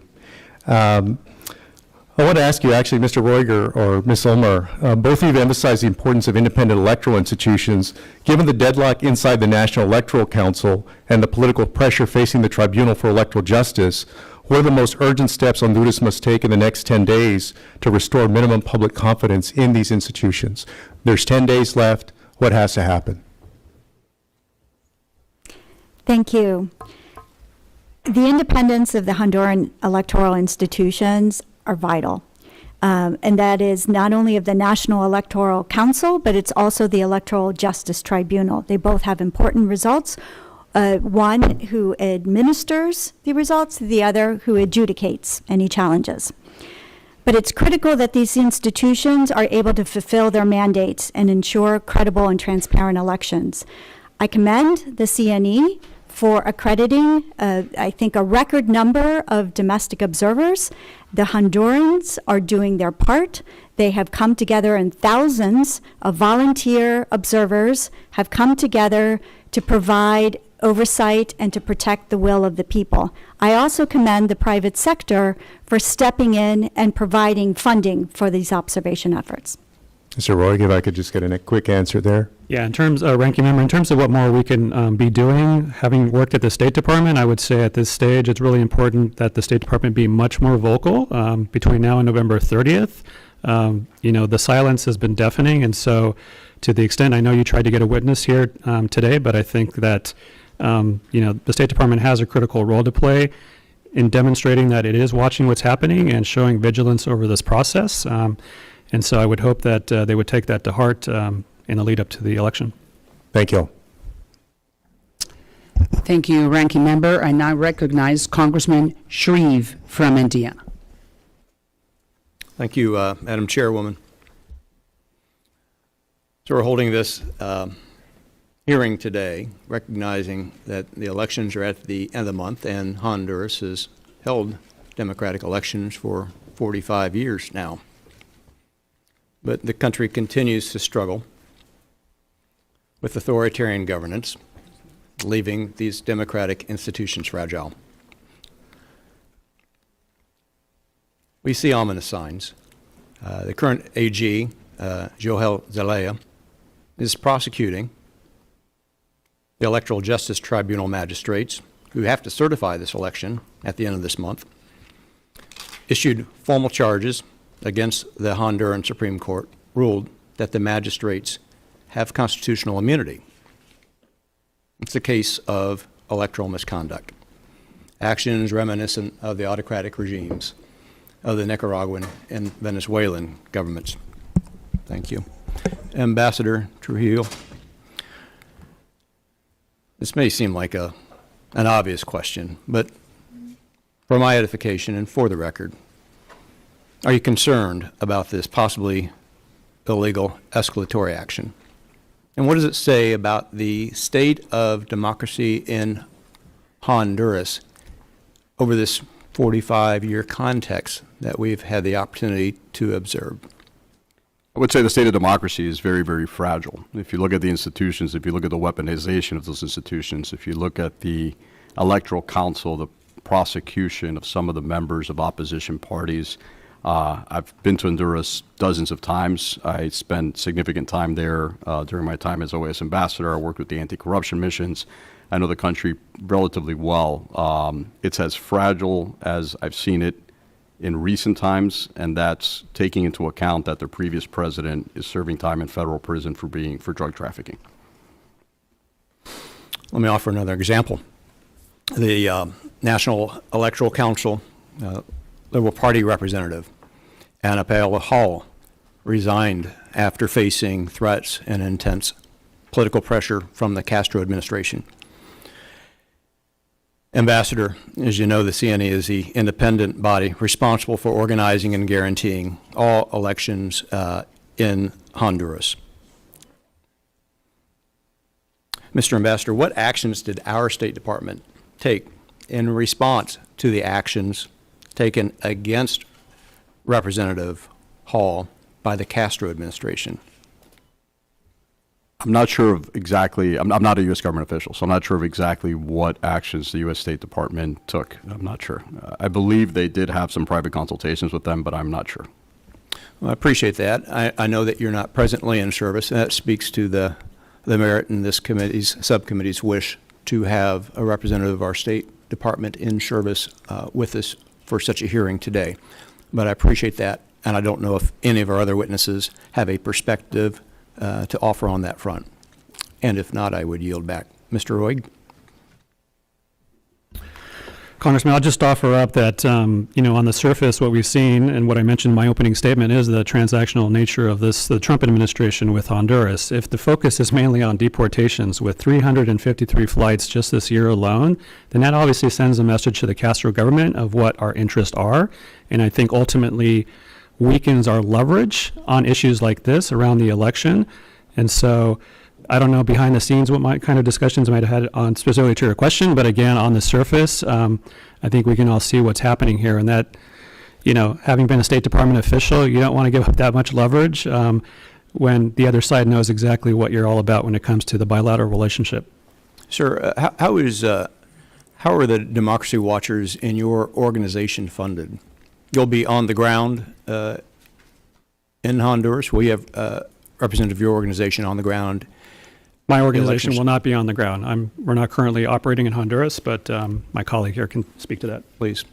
I want to ask you, actually, Mr. Roiger or Ms. Ulmer, both of you have emphasized the importance of independent electoral institutions. Given the deadlock inside the National Electoral Council and the political pressure facing the Tribunal for Electoral Justice, what are the most urgent steps Honduras must take in the next 10 days to restore minimum public confidence in these institutions? There's 10 days left. What has to happen? Thank you. The independence of the Honduran electoral institutions are vital. And that is not only of the National Electoral Council, but it's also the Electoral Justice Tribunal. They both have important results. One who administers the results, the other who adjudicates any challenges. But it's critical that these institutions are able to fulfill their mandates and ensure credible and transparent elections. I commend the CNE for accrediting, I think, a record number of domestic observers. The Hondurans are doing their part. They have come together, and thousands of volunteer observers have come together to provide oversight and to protect the will of the people. I also commend the private sector for stepping in and providing funding for these observation efforts. Mr. Roig, if I could just get a quick answer there. Yeah, in terms of ranking member, in terms of what more we can be doing, having worked at the State Department, I would say at this stage it's really important that the State Department be much more vocal between now and November 30th. The silence has been deafening, and so to the extent, I know you tried to get a witness here today, but I think that the State Department has a critical role to play in demonstrating that it is watching what's happening and showing vigilance over this process. And so I would hope that they would take that to heart in the lead up to the election. Thank you. Thank you, Ranking Member. I now recognize Congressman Shreve from Indiana. Thank you, Madam Chairwoman. So we're holding this hearing today, recognizing that the elections are at the end of the month, and Honduras has held democratic elections for 45 years now. But the country continues to struggle with authoritarian governance, leaving these democratic institutions fragile. We see ominous signs. The current AG, Joel Zelaya, is prosecuting the Electoral Justice Tribunal magistrates who have to certify this election at the end of this month, issued formal charges against the Honduran Supreme Court, ruled that the magistrates have constitutional immunity. It's a case of electoral misconduct, actions reminiscent of the autocratic regimes of the Nicaraguan and Venezuelan governments. Thank you. Ambassador Trujillo, this may seem like an obvious question, but for my edification and for the record, are you concerned about this possibly illegal escalatory action? And what does it say about the state of democracy in Honduras over this 45-year context that we've had the opportunity to observe? I would say the state of democracy is very, very fragile. If you look at the institutions, if you look at the weaponization of those institutions, if you look at the electoral council, the prosecution of some of the members of opposition parties, I've been to Honduras dozens of times. I spent significant time there during my time as OAS ambassador. I worked with the anti-corruption missions. I know the country relatively well. It's as fragile as I've seen it in recent times, and that's taking into account that the previous president is serving time in federal prison for drug trafficking. Let me offer another example. The National Electoral Council Liberal Party representative, Anna Paola Hall, resigned after facing threats and intense political pressure from the Castro administration. Ambassador, as you know, the CNE is the independent body responsible for organizing and guaranteeing all elections in Honduras. Mr. Ambassador, what actions did our State Department take in response to the actions taken against Representative Hall by the Castro administration? I'm not sure of exactly, I'm not a U.S. government official, so I'm not sure of exactly what actions the U.S. State Department took. I'm not sure. I believe they did have some private consultations with them, but I'm not sure. Well, I appreciate that. I know that you're not presently in service, and that speaks to the merit in this subcommittee's wish to have a representative of our State Department in service with us for such a hearing today. But I appreciate that, and I don't know if any of our other witnesses have a perspective to offer on that front. And if not, I would yield back. Mr. Roig? Congressman, I'll just offer up that, on the surface, what we've seen and what I mentioned in my opening statement is the transactional nature of the Trump administration with Honduras. If the focus is mainly on deportations with 353 flights just this year alone, then that obviously sends a message to the Castro government of what our interests are. And I think ultimately weakens our leverage on issues like this around the election. And so I don't know behind the scenes what kind of discussions I might have had on specifically to your question, but again, on the surface, I think we can all see what's happening here. And that, having been a State Department official, you don't want to give up that much leverage when the other side knows exactly what you're all about when it comes to the bilateral relationship. Sir, how are the democracy watchers in your organization funded? You'll be on the ground in Honduras. Will you have a representative of your organization on the ground? My organization will not be on the ground. We're not currently operating in Honduras, but my colleague here can speak to that. Please.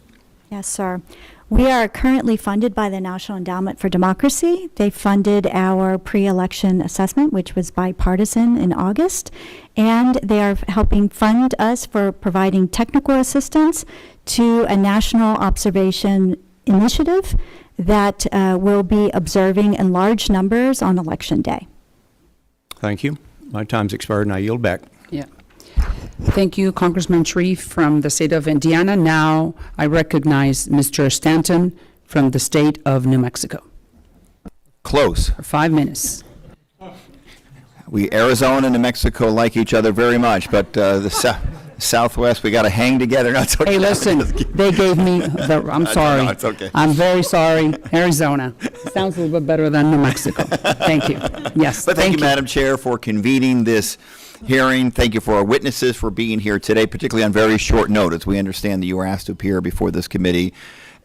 Yes, sir. We are currently funded by the National Endowment for Democracy. They funded our pre-election assessment, which was bipartisan in August, and they are helping fund us for providing technical assistance to a national observation initiative that will be observing in large numbers on Election Day. Thank you. My time's expired, and I yield back. Yeah. Thank you, Congressman Sharif from the state of Indiana. Now I recognize Mr. Stanton from the state of New Mexico Close. for 5 minutes. Arizona and New Mexico like each other very much, but the Southwest, we got to hang together. No, it's okay. Hey, listen, they gave me I'm sorry. No, it's okay. I'm very sorry. Arizona. Sounds a little bit better than New Mexico. Thank you. Yes. But thank you, Madam Chair, for convening this hearing. Thank you for our witnesses for being here today, particularly on very short notice. We understand that you were asked to appear before this committee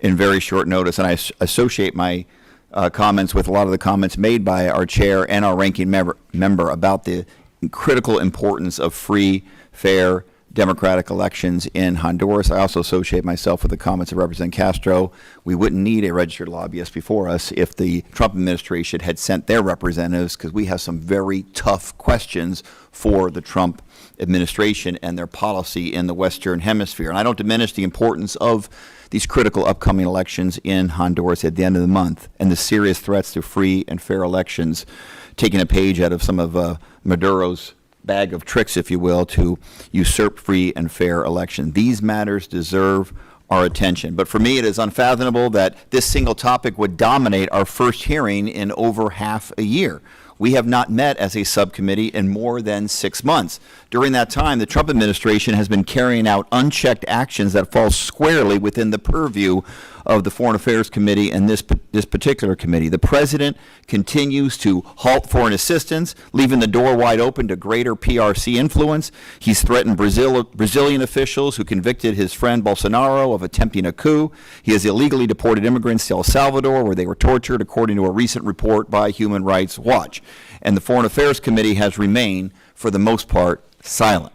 in very short notice, and I associate my comments with a lot of the comments made by our chair and our ranking member about the critical importance of free, fair, democratic elections in Honduras. I also associate myself with the comments of Representative Castro. We wouldn't need a registered lobbyist before us if the Trump administration had sent their representatives, because we have some very tough questions for the Trump administration and their policy in the Western Hemisphere. And I don't diminish the importance of these critical upcoming elections in Honduras at the end of the month and the serious threats to free and fair elections, taking a page out of some of Maduro's bag of tricks, if you will, to usurp free and fair election. These matters deserve our attention. But for me, it is unfathomable that this single topic would dominate our first hearing in over half a year. We have not met as a subcommittee in more than 6 months. During that time, the Trump administration has been carrying out unchecked actions that fall squarely within the purview of the Foreign Affairs Committee and this particular committee. The president continues to halt foreign assistance, leaving the door wide open to greater PRC influence. He's threatened Brazilian officials who convicted his friend Bolsonaro of attempting a coup. He has illegally deported immigrants to El Salvador, where they were tortured, according to a recent report by Human Rights Watch. And the Foreign Affairs Committee has remained, for the most part, silent.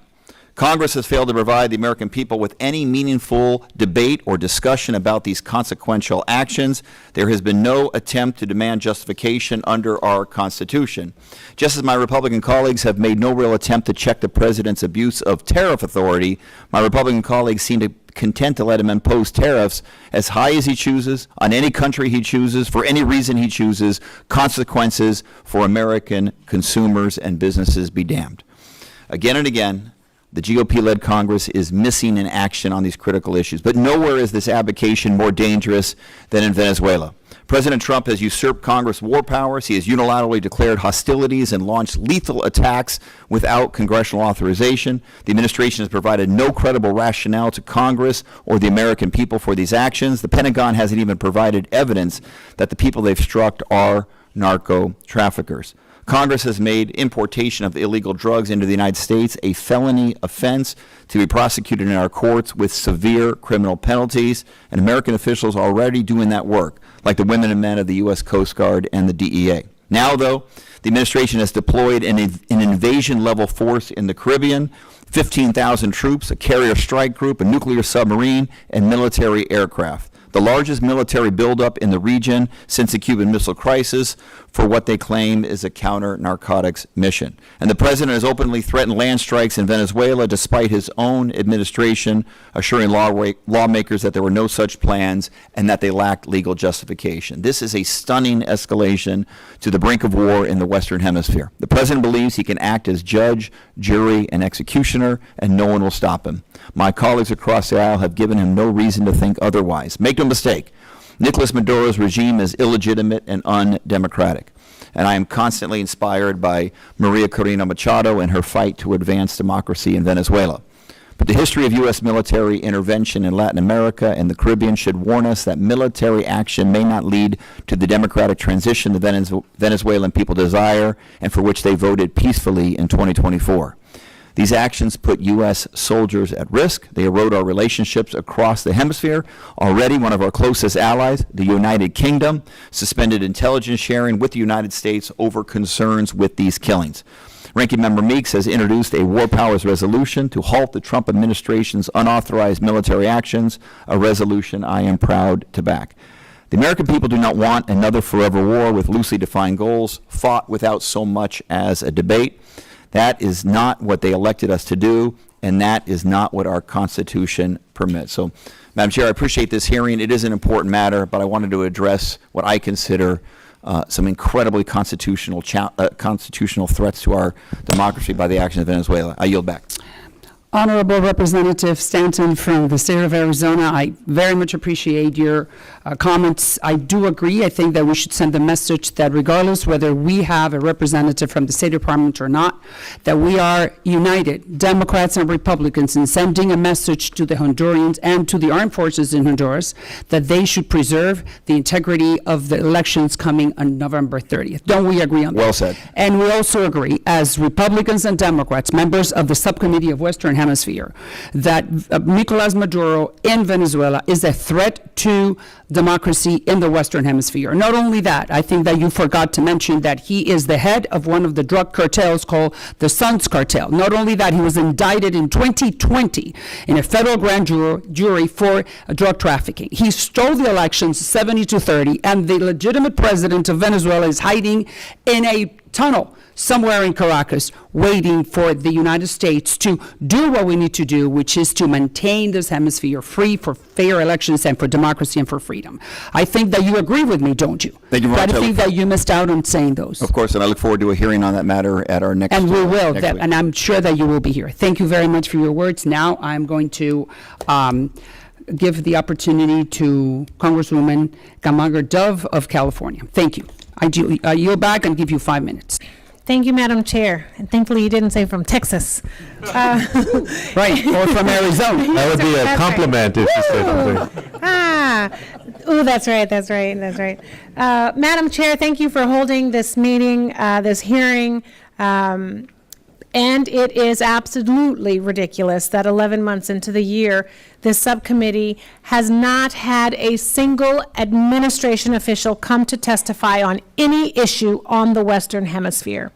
Congress has failed to provide the American people with any meaningful debate or discussion about these consequential actions. There has been no attempt to demand justification under our Constitution. Just as my Republican colleagues have made no real attempt to check the president's abuse of tariff authority, my Republican colleagues seem to content to let him impose tariffs as high as he chooses, on any country he chooses, for any reason he chooses. Consequences for American consumers and businesses be damned. Again and again, the GOP-led Congress is missing in action on these critical issues. But nowhere is this abdication more dangerous than in Venezuela. President Trump has usurped Congress war powers. He has unilaterally declared hostilities and launched lethal attacks without congressional authorization. The administration has provided no credible rationale to Congress or the American people for these actions. The Pentagon hasn't even provided evidence that the people they've struck are narco traffickers. Congress has made importation of illegal drugs into the United States a felony offense to be prosecuted in our courts with severe criminal penalties, and American officials are already doing that work, like the women and men of the U.S. Coast Guard and the DEA. Now, though, the administration has deployed an invasion-level force in the Caribbean, 15,000 troops, a carrier strike group, a nuclear submarine, and military aircraft. The largest military buildup in the region since the Cuban Missile Crisis for what they claim is a counter-narcotics mission. And the president has openly threatened land strikes in Venezuela despite his own administration assuring lawmakers that there were no such plans and that they lacked legal justification. This is a stunning escalation to the brink of war in the Western Hemisphere. The president believes he can act as judge, jury, and executioner, and no one will stop him. My colleagues across the aisle have given him no reason to think otherwise. Make no mistake, Nicolas Maduro's regime is illegitimate and undemocratic. And I am constantly inspired by Maria Corina Machado and her fight to advance democracy in Venezuela. But the history of U.S. military intervention in Latin America and the Caribbean should warn us that military action may not lead to the democratic transition the Venezuelan people desire and for which they voted peacefully in 2024. These actions put U.S. soldiers at risk. They erode our relationships across the hemisphere. Already, one of our closest allies, the United Kingdom, suspended intelligence sharing with the United States over concerns with these killings. Ranking Member Meeks has introduced a war powers resolution to halt the Trump administration's unauthorized military actions, a resolution I am proud to back. The American people do not want another forever war with loosely defined goals, fought without so much as a debate. That is not what they elected us to do, and that is not what our Constitution permits. So, Madam Chair, I appreciate this hearing. It is an important matter, but I wanted to address what I consider some incredibly constitutional threats to our democracy by the actions of Venezuela. I yield back. Honorable Representative Stanton from the state of Arizona, I very much appreciate your comments. I do agree. I think that we should send a message that regardless whether we have a representative from the State Department or not, that we are united, Democrats and Republicans, in sending a message to the Hondurans and to the armed forces in Honduras that they should preserve the integrity of the elections coming on November 30th. Don't we agree on that? Well said. And we also agree, as Republicans and Democrats, members of the Subcommittee of Western Hemisphere, that Nicolas Maduro in Venezuela is a threat to democracy in the Western Hemisphere. Not only that, I think that you forgot to mention that he is the head of one of the drug cartels called the Sons Cartel. Not only that, he was indicted in 2020 in a federal grand jury for drug trafficking. He stole the elections 70-30, and the legitimate president of Venezuela is hiding in a tunnel somewhere in Caracas, waiting for the United States to do what we need to do, which is to maintain this hemisphere free for fair elections and for democracy and for freedom. I think that you agree with me, don't you? Thank you very much. But I think that you missed out on saying those. Of course, and I look forward to a hearing on that matter at our next And we will, next week. and I'm sure that you will be here. Thank you very much for your words. Now I'm going to give the opportunity to Congresswoman Kamagar Dove of California. Thank you. I yield back and give you 5 minutes. Thank you, Madam Chair. And thankfully you didn't say from Texas. Right, or from Arizona. That would be a That's compliment if you said Oh, that's right. Madam Chair, thank you for holding this meeting, this hearing. And it is absolutely ridiculous that 11 months into the year, this subcommittee has not had a single administration official come to testify on any issue on the Western Hemisphere.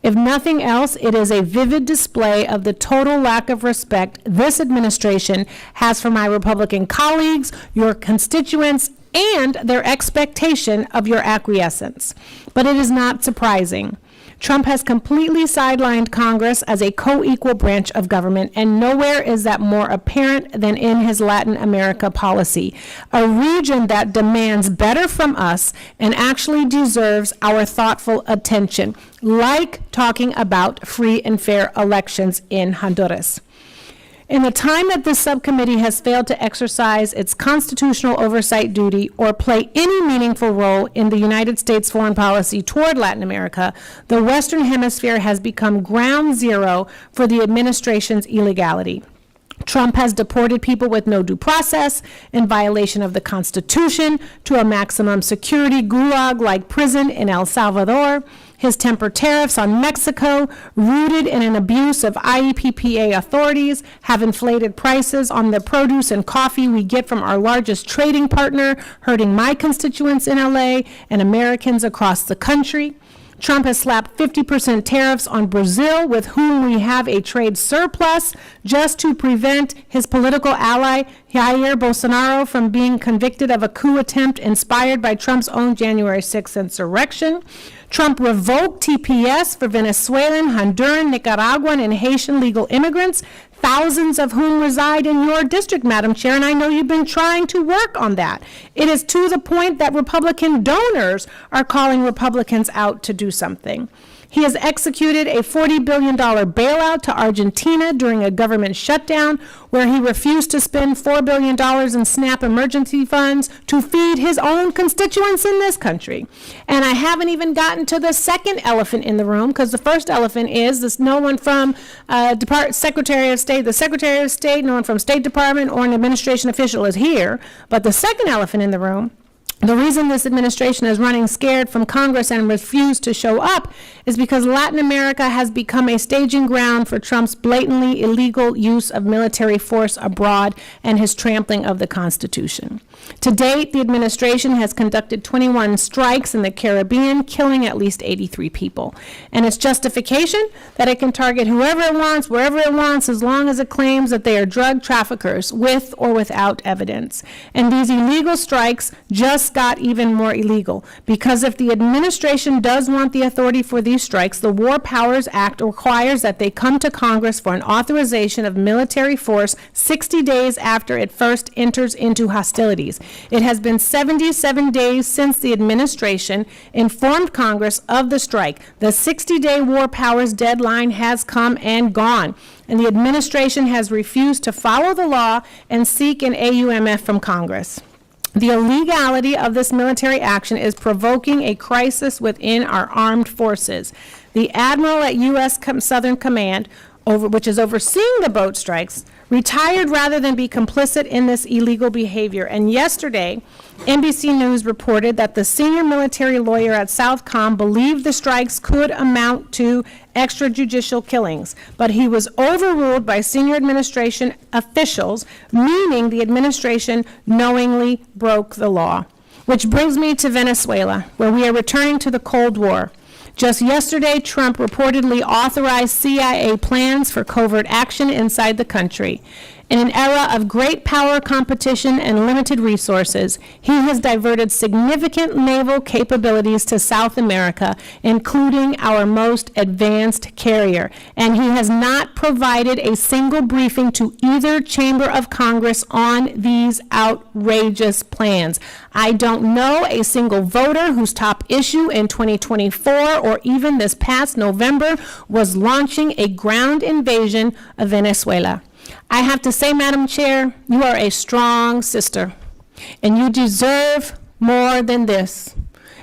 If nothing else, it is a vivid display of the total lack of respect this administration has for my Republican colleagues, your constituents, and their expectation of your acquiescence. But it is not surprising. Trump has completely sidelined Congress as a co-equal branch of government, and nowhere is that more apparent than in his Latin America policy, a region that demands better from us and actually deserves our thoughtful attention, like talking about free and fair elections in Honduras. In the time that this subcommittee has failed to exercise its constitutional oversight duty or play any meaningful role in the United States foreign policy toward Latin America, the Western Hemisphere has become ground zero for the administration's illegality. Trump has deported people with no due process in violation of the Constitution to a maximum security gulag-like prison in El Salvador. His temper tariffs on Mexico, rooted in an abuse of IEPPA authorities, have inflated prices on the produce and coffee we get from our largest trading partner, hurting my constituents in LA and Americans across the country. Trump has slapped 50% tariffs on Brazil, with whom we have a trade surplus, just to prevent his political ally, Jair Bolsonaro, from being convicted of a coup attempt inspired by Trump's own January 6th insurrection. Trump revoked TPS for Venezuelan, Honduran, Nicaraguan, and Haitian legal immigrants, thousands of whom reside in your district, Madam Chair, and I know you've been trying to work on that. It is to the point that Republican donors are calling Republicans out to do something. He has executed a $40 billion bailout to Argentina during a government shutdown, where he refused to spend $4 billion in SNAP emergency funds to feed his own constituents in this country. And I haven't even gotten to the second elephant in the room, because the first elephant is this: no one from Secretary of State, no one from State Department or an administration official is here. But the second elephant in the room, the reason this administration is running scared from Congress and refused to show up, is because Latin America has become a staging ground for Trump's blatantly illegal use of military force abroad and his trampling of the Constitution. To date, the administration has conducted 21 strikes in the Caribbean, killing at least 83 people. And its justification, that it can target whoever it wants, wherever it wants, as long as it claims that they are drug traffickers, with or without evidence. And these illegal strikes just got even more illegal, because if the administration does want the authority for these strikes, the War Powers Act requires that they come to Congress for an authorization of military force 60 days after it first enters into hostilities. It has been 77 days since the administration informed Congress of the strike. The 60-day War Powers deadline has come and gone, and the administration has refused to follow the law and seek an AUMF from Congress. The illegality of this military action is provoking a crisis within our armed forces. The admiral at U.S. Southern Command, which is overseeing the boat strikes, retired rather than be complicit in this illegal behavior. And yesterday, NBC News reported that the senior military lawyer at Southcom believed the strikes could amount to extrajudicial killings, but he was overruled by senior administration officials, meaning the administration knowingly broke the law. Which brings me to Venezuela, where we are returning to the Cold War. Just yesterday, Trump reportedly authorized CIA plans for covert action inside the country. In an era of great power competition and limited resources, he has diverted significant naval capabilities to South America, including our most advanced carrier. And he has not provided a single briefing to either chamber of Congress on these outrageous plans. I don't know a single voter whose top issue in 2024 or even this past November was launching a ground invasion of Venezuela. I have to say, Madam Chair, you are a strong sister, and you deserve more than this.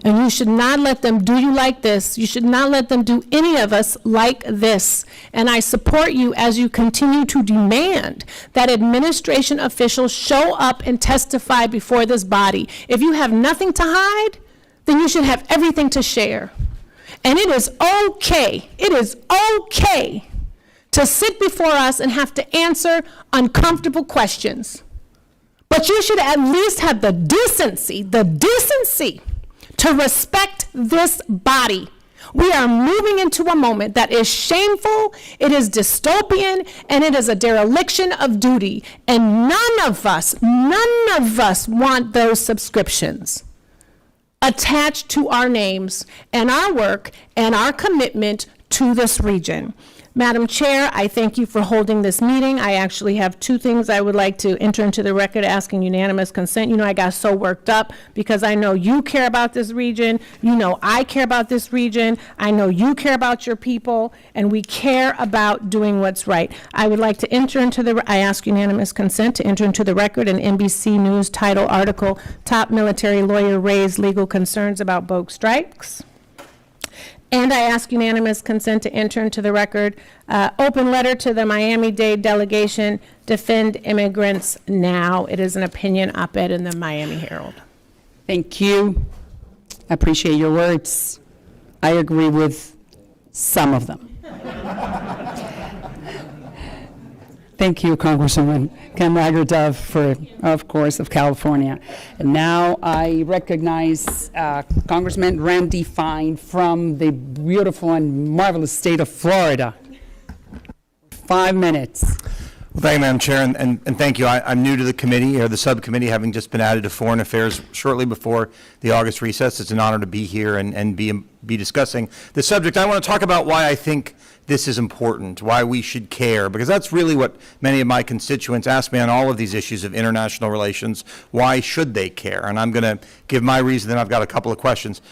And you should not let them do you like this. You should not let them do any of us like this. And I support you as you continue to demand that administration officials show up and testify before this body. If you have nothing to hide, then you should have everything to share. And it is okay to sit before us and have to answer uncomfortable questions. But you should at least have the decency to respect this body. We are moving into a moment that is shameful, it is dystopian, and it is a dereliction of duty. And none of us want those subscriptions attached to our names and our work and our commitment to this region. Madam Chair, I thank you for holding this meeting. I actually have two things I would like to enter into the record asking unanimous consent. You know, I got so worked up because I know you care about this region. You know I care about this region. I know you care about your people, and we care about doing what's right. I would like to I ask unanimous consent to enter into the record an NBC News title article, Top Military Lawyer Raised Legal Concerns About Boat Strikes. And I ask unanimous consent to enter into the record open letter to the Miami-Dade delegation, Defend Immigrants Now. It is an opinion op-ed in the Miami Herald. Thank you. I appreciate your words. I agree with some of them. Thank you, Congresswoman Dove, for, of course, of California. And now I recognize Congressman Randy Fine from the beautiful and marvelous state of Florida. 5 minutes. Well, thank you, Madam Chair, and thank you. I'm new to the committee, or the subcommittee, having just been added to Foreign Affairs shortly before the August recess. It's an honor to be here and be discussing the subject. I want to talk about why I think this is important, why we should care, because that's really what many of my constituents ask me on all of these issues of international relations. Why should they care? And I'm going to give my reason, then I've got a couple of questions.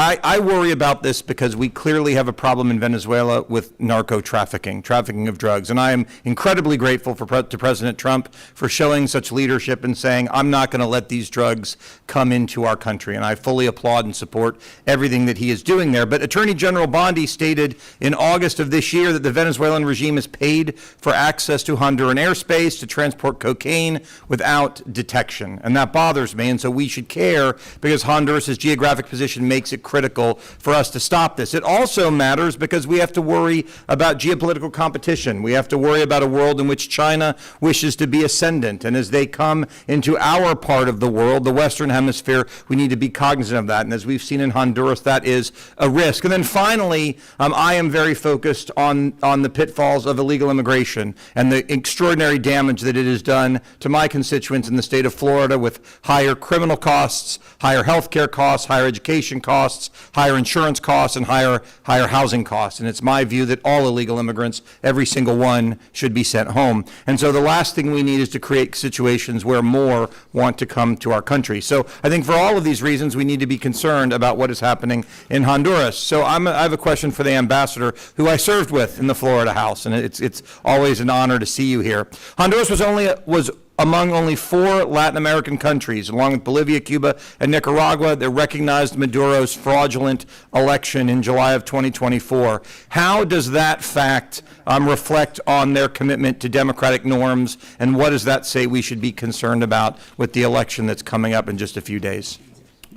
I worry about this because we clearly have a problem in Venezuela with trafficking of drugs. And I am incredibly grateful to President Trump for showing such leadership and saying, I'm not going to let these drugs come into our country. And I fully applaud and support everything that he is doing there. But Attorney General Bondi stated in August of this year that the Venezuelan regime has paid for access to Honduran airspace to transport cocaine without detection. And that bothers me. And so we should care because Honduras' geographic position makes it critical for us to stop this. It also matters because we have to worry about geopolitical competition. We have to worry about a world in which China wishes to be ascendant. And as they come into our part of the world, the Western Hemisphere, we need to be cognizant of that. And as we've seen in Honduras, that is a risk. And then finally, I am very focused on the pitfalls of illegal immigration and the extraordinary damage that it has done to my constituents in the state of Florida with higher criminal costs, higher health care costs, higher education costs, higher insurance costs, and higher housing costs. And it's my view that all illegal immigrants, every single one, should be sent home. And so the last thing we need is to create situations where more want to come to our country. So I think for all of these reasons, we need to be concerned about what is happening in Honduras. So I have a question for the ambassador, who I served with in the Florida House, and it's always an honor to see you here. Honduras was among only 4 Latin American countries, along with Bolivia, Cuba, and Nicaragua, that recognized Maduro's fraudulent election in July of 2024. How does that fact reflect on their commitment to democratic norms, and what does that say we should be concerned about with the election that's coming up in just a few days?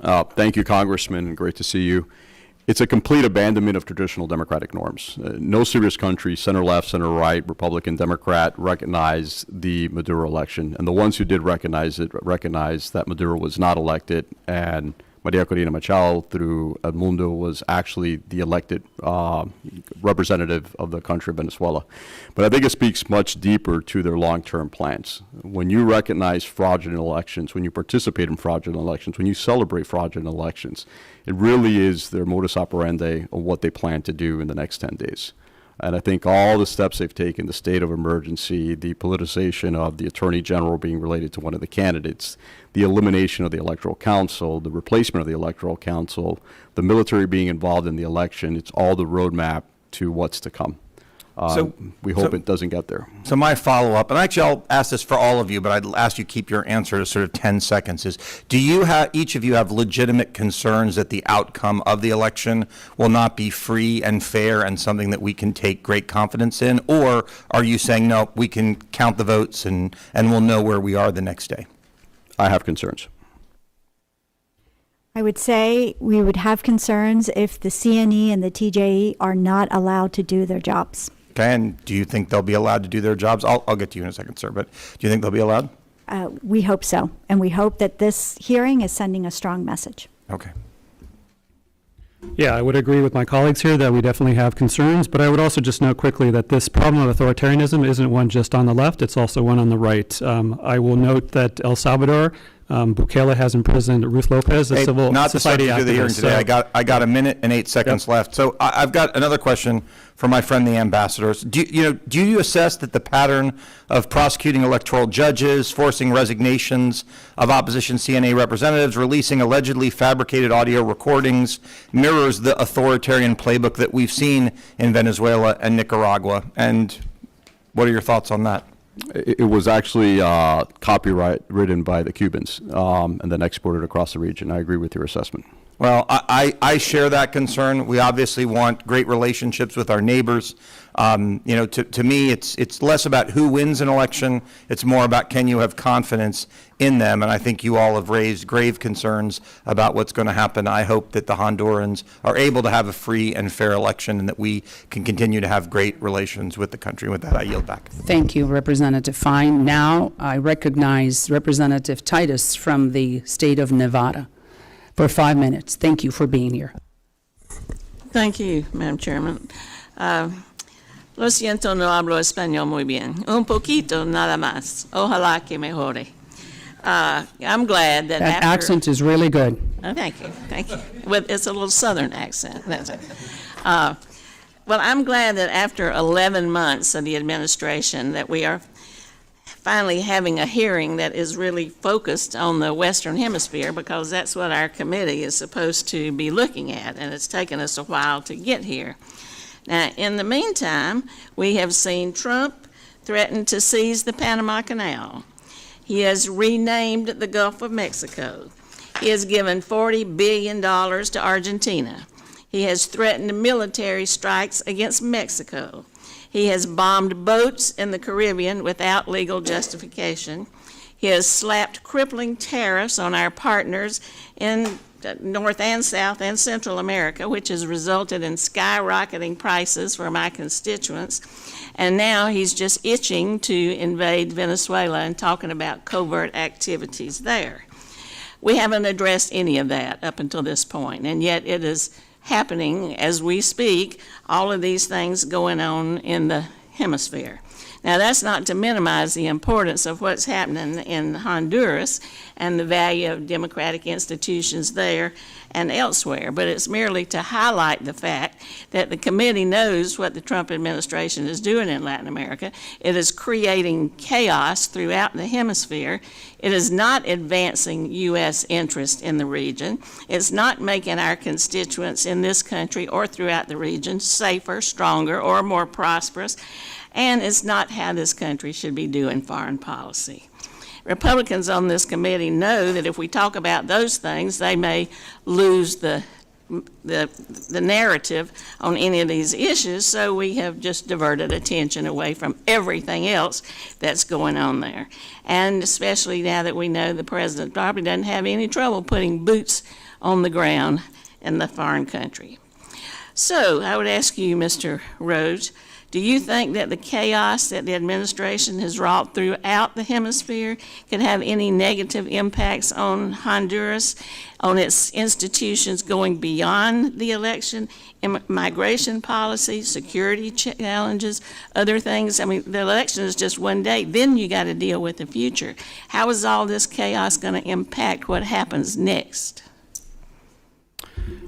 Thank you, Congressman. Great to see you. It's a complete abandonment of traditional democratic norms. No serious country, center left, center right, Republican, Democrat, recognize the Maduro election. And the ones who did recognize it recognize that Maduro was not elected, and Maria Corina Machado through Edmundo was actually the elected representative of the country of Venezuela. But I think it speaks much deeper to their long-term plans. When you recognize fraudulent elections, when you participate in fraudulent elections, when you celebrate fraudulent elections, it really is their modus operandi of what they plan to do in the next 10 days. And I think all the steps they've taken, the state of emergency, the politicization of the attorney general being related to one of the candidates, the elimination of the electoral council, the replacement of the electoral council, the military being involved in the election, it's all the roadmap to what's to come. We hope it doesn't get there. So my follow-up, and actually I'll ask this for all of you, but I'd ask you to keep your answer to sort of 10 seconds, is do you have, each of you have legitimate concerns that the outcome of the election will not be free and fair and something that we can take great confidence in? Or are you saying, no, we can count the votes and we'll know where we are the next day? I have concerns. I would say we would have concerns if the CNE and the TJE are not allowed to do their jobs. Okay, and do you think they'll be allowed to do their jobs? I'll get to you in a second, sir, but do you think they'll be allowed? We hope so, and we hope that this hearing is sending a strong message. Okay. Yeah, I would agree with my colleagues here that we definitely have concerns, but I would also just note quickly that this problem of authoritarianism isn't one just on the left, it's also one on the right. I will note that El Salvador, Bukele has imprisoned Ruth Lopez, a civil society activist. Not the hearing today. I got a minute and 8 seconds left. So I've got another question for my friend the ambassadors. Do you assess that the pattern of prosecuting electoral judges, forcing resignations of opposition CNA representatives, releasing allegedly fabricated audio recordings mirrors the authoritarian playbook that we've seen in Venezuela and Nicaragua? And what are your thoughts on that? It was actually copyright written by the Cubans and then exported across the region. I agree with your assessment. Well, I share that concern. We obviously want great relationships with our neighbors. To me, it's less about who wins an election. It's more about, can you have confidence in them? And I think you all have raised grave concerns about what's going to happen. I hope that the Hondurans are able to have a free and fair election and that we can continue to have great relations with the country. With that, I yield back. Thank you, Representative Fine. Now I recognize Representative Titus from the state of Nevada for 5 minutes. Thank you for being here. Thank you, Madam Chairman. Lo siento, no hablo español muy bien. Un poquito, nada más. Ojalá que mejore. I'm glad that That after... accent is really good. Oh, thank you, thank you. It's a little southern accent, that's it. Well, I'm glad that after 11 months of the administration that we are finally having a hearing that is really focused on the Western Hemisphere, because that's what our committee is supposed to be looking at, and it's taken us a while to get here. Now, in the meantime, we have seen Trump threaten to seize the Panama Canal. He has renamed the Gulf of Mexico. He has given $40 billion to Argentina. He has threatened military strikes against Mexico. He has bombed boats in the Caribbean without legal justification. He has slapped crippling tariffs on our partners in North and South and Central America, which has resulted in skyrocketing prices for my constituents. And now he's just itching to invade Venezuela and talking about covert activities there. We haven't addressed any of that up until this point, and yet it is happening as we speak, all of these things going on in the hemisphere. Now, that's not to minimize the importance of what's happening in Honduras and the value of democratic institutions there and elsewhere, but it's merely to highlight the fact that the committee knows what the Trump administration is doing in Latin America. It is creating chaos throughout the hemisphere. It is not advancing U.S. interest in the region. It's not making our constituents in this country or throughout the region safer, stronger, or more prosperous. And it's not how this country should be doing foreign policy. Republicans on this committee know that if we talk about those things, they may lose the narrative on any of these issues, so we have just diverted attention away from everything else that's going on there. And especially now that we know the president probably doesn't have any trouble putting boots on the ground in the foreign country. So I would ask you, Mr. Rhodes, do you think that the chaos that the administration has wrought throughout the hemisphere could have any negative impacts on Honduras, on its institutions going beyond the election, migration policy, security challenges, other things? I mean, the election is just one day. Then you got to deal with the future. How is all this chaos going to impact what happens next?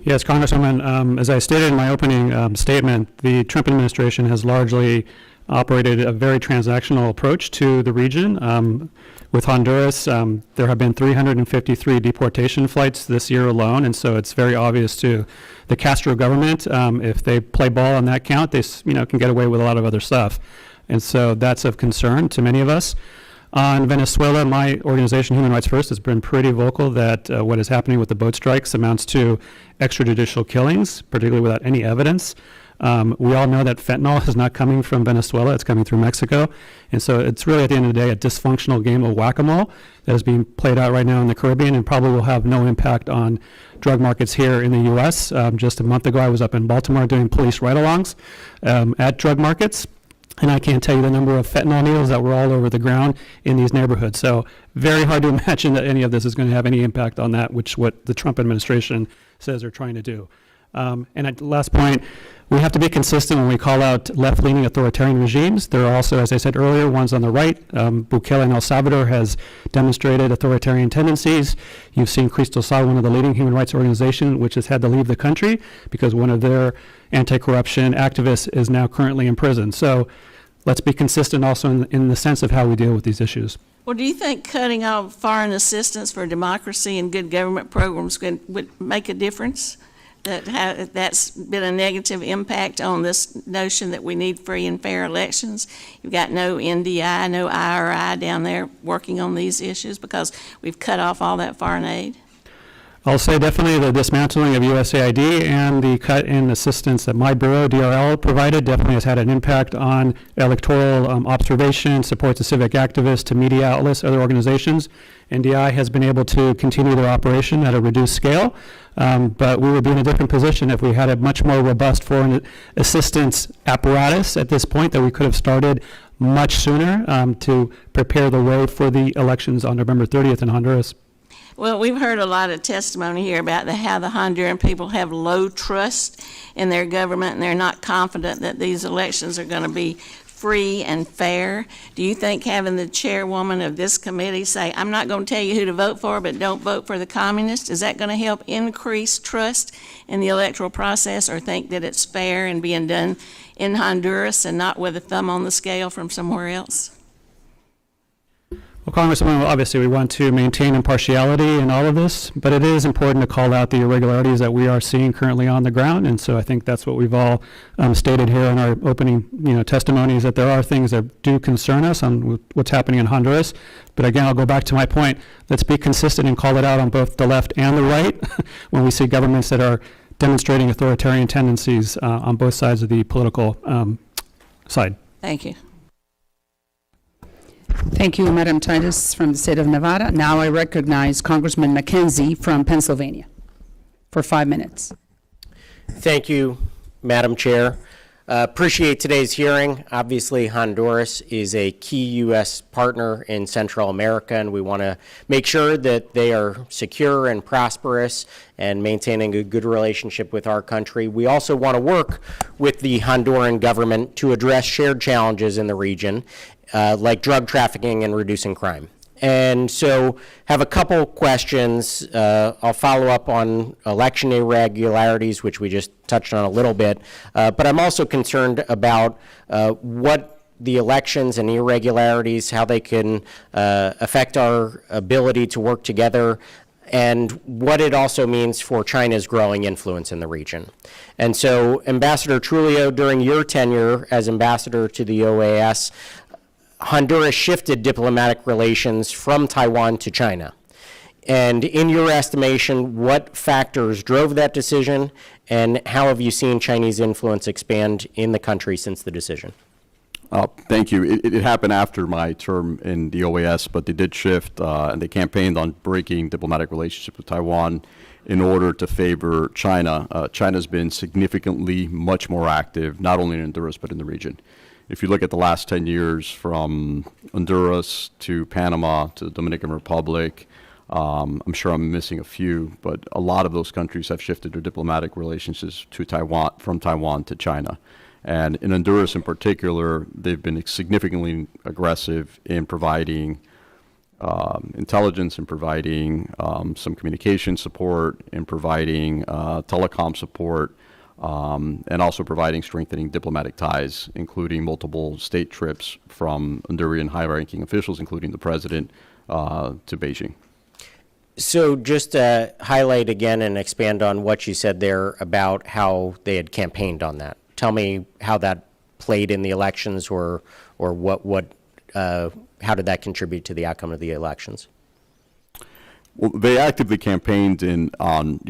Yes, Congresswoman, as I stated in my opening statement, the Trump administration has largely operated a very transactional approach to the region. With Honduras, there have been 353 deportation flights this year alone, and so it's very obvious to the Castro government, if they play ball on that count, they can get away with a lot of other stuff. And so that's of concern to many of us. On Venezuela, my organization, Human Rights First, has been pretty vocal that what is happening with the boat strikes amounts to extrajudicial killings, particularly without any evidence. We all know that fentanyl is not coming from Venezuela, it's coming through Mexico. And so it's really, at the end of the day, a dysfunctional game of whack-a-mole that is being played out right now in the Caribbean and probably will have no impact on drug markets here in the U.S. Just a month ago, I was up in Baltimore doing police ride-alongs at drug markets. And I can't tell you the number of fentanyl needles that were all over the ground in these neighborhoods. So very hard to imagine that any of this is going to have any impact on that, which what the Trump administration says they're trying to do. And at the last point, we have to be consistent when we call out left-leaning authoritarian regimes. There are also, as I said earlier, ones on the right. Bukele in El Salvador has demonstrated authoritarian tendencies. You've seen Cristal Sal, one of the leading human rights organizations, which has had to leave the country because one of their anti-corruption activists is now currently in prison. So let's be consistent also in the sense of how we deal with these issues. Well, do you think cutting off foreign assistance for democracy and good government programs would make a difference? That's been a negative impact on this notion that we need free and fair elections. You've got no NDI, no IRI down there working on these issues because we've cut off all that foreign aid. I'll say definitely the dismantling of USAID and the cut in assistance that my bureau, DRL, provided definitely has had an impact on electoral observation, support to civic activists, to media outlets, other organizations. NDI has been able to continue their operation at a reduced scale, but we would be in a different position if we had a much more robust foreign assistance apparatus at this point that we could have started much sooner to prepare the way for the elections on November 30th in Honduras. Well, we've heard a lot of testimony here about how the Honduran people have low trust in their government, and they're not confident that these elections are going to be free and fair. Do you think having the chairwoman of this committee say, I'm not going to tell you who to vote for, but don't vote for the communists, is that going to help increase trust in the electoral process, or think that it's fair and being done in Honduras and not with a thumb on the scale from somewhere else? Well, Congresswoman, obviously we want to maintain impartiality in all of this, but it is important to call out the irregularities that we are seeing currently on the ground, and so I think that's what we've all stated here in our opening testimonies, that there are things that do concern us on what's happening in Honduras. But again, I'll go back to my point. Let's be consistent and call it out on both the left and the right when we see governments that are demonstrating authoritarian tendencies on both sides of the political side. Thank you. Thank you, Madam Titus from the state of Nevada. Now I recognize Congressman McKenzie from Pennsylvania for 5 minutes. Thank you, Madam Chair. Appreciate today's hearing. Obviously, Honduras is a key U.S. partner in Central America, and we want to make sure that they are secure and prosperous and maintaining a good relationship with our country. We also want to work with the Honduran government to address shared challenges in the region, like drug trafficking and reducing crime. And so have a couple questions. I'll follow up on election irregularities, which we just touched on a little bit, but I'm also concerned about what the elections and irregularities, how they can affect our ability to work together, and what it also means for China's growing influence in the region. And so, Ambassador Trujillo, during your tenure as ambassador to the OAS, Honduras shifted diplomatic relations from Taiwan to China. And in your estimation, what factors drove that decision, and how have you seen Chinese influence expand in the country since the decision? Thank you. It happened after my term in the OAS, but they did shift, and they campaigned on breaking diplomatic relationships with Taiwan in order to favor China. China's been significantly much more active, not only in Honduras, but in the region. If you look at the last 10 years, from Honduras to Panama to the Dominican Republic, I'm sure I'm missing a few, but a lot of those countries have shifted their diplomatic relationships to Taiwan, from Taiwan to China. And in Honduras in particular, they've been significantly aggressive in providing intelligence, in providing some communication support, in providing telecom support, and also providing strengthening diplomatic ties, including multiple state trips from Honduran high-ranking officials, including the president, to Beijing. So just to highlight again and expand on what you said there about how they had campaigned on that. Tell me how that played in the elections, or how did that contribute to the outcome of the elections? Well, they actively campaigned on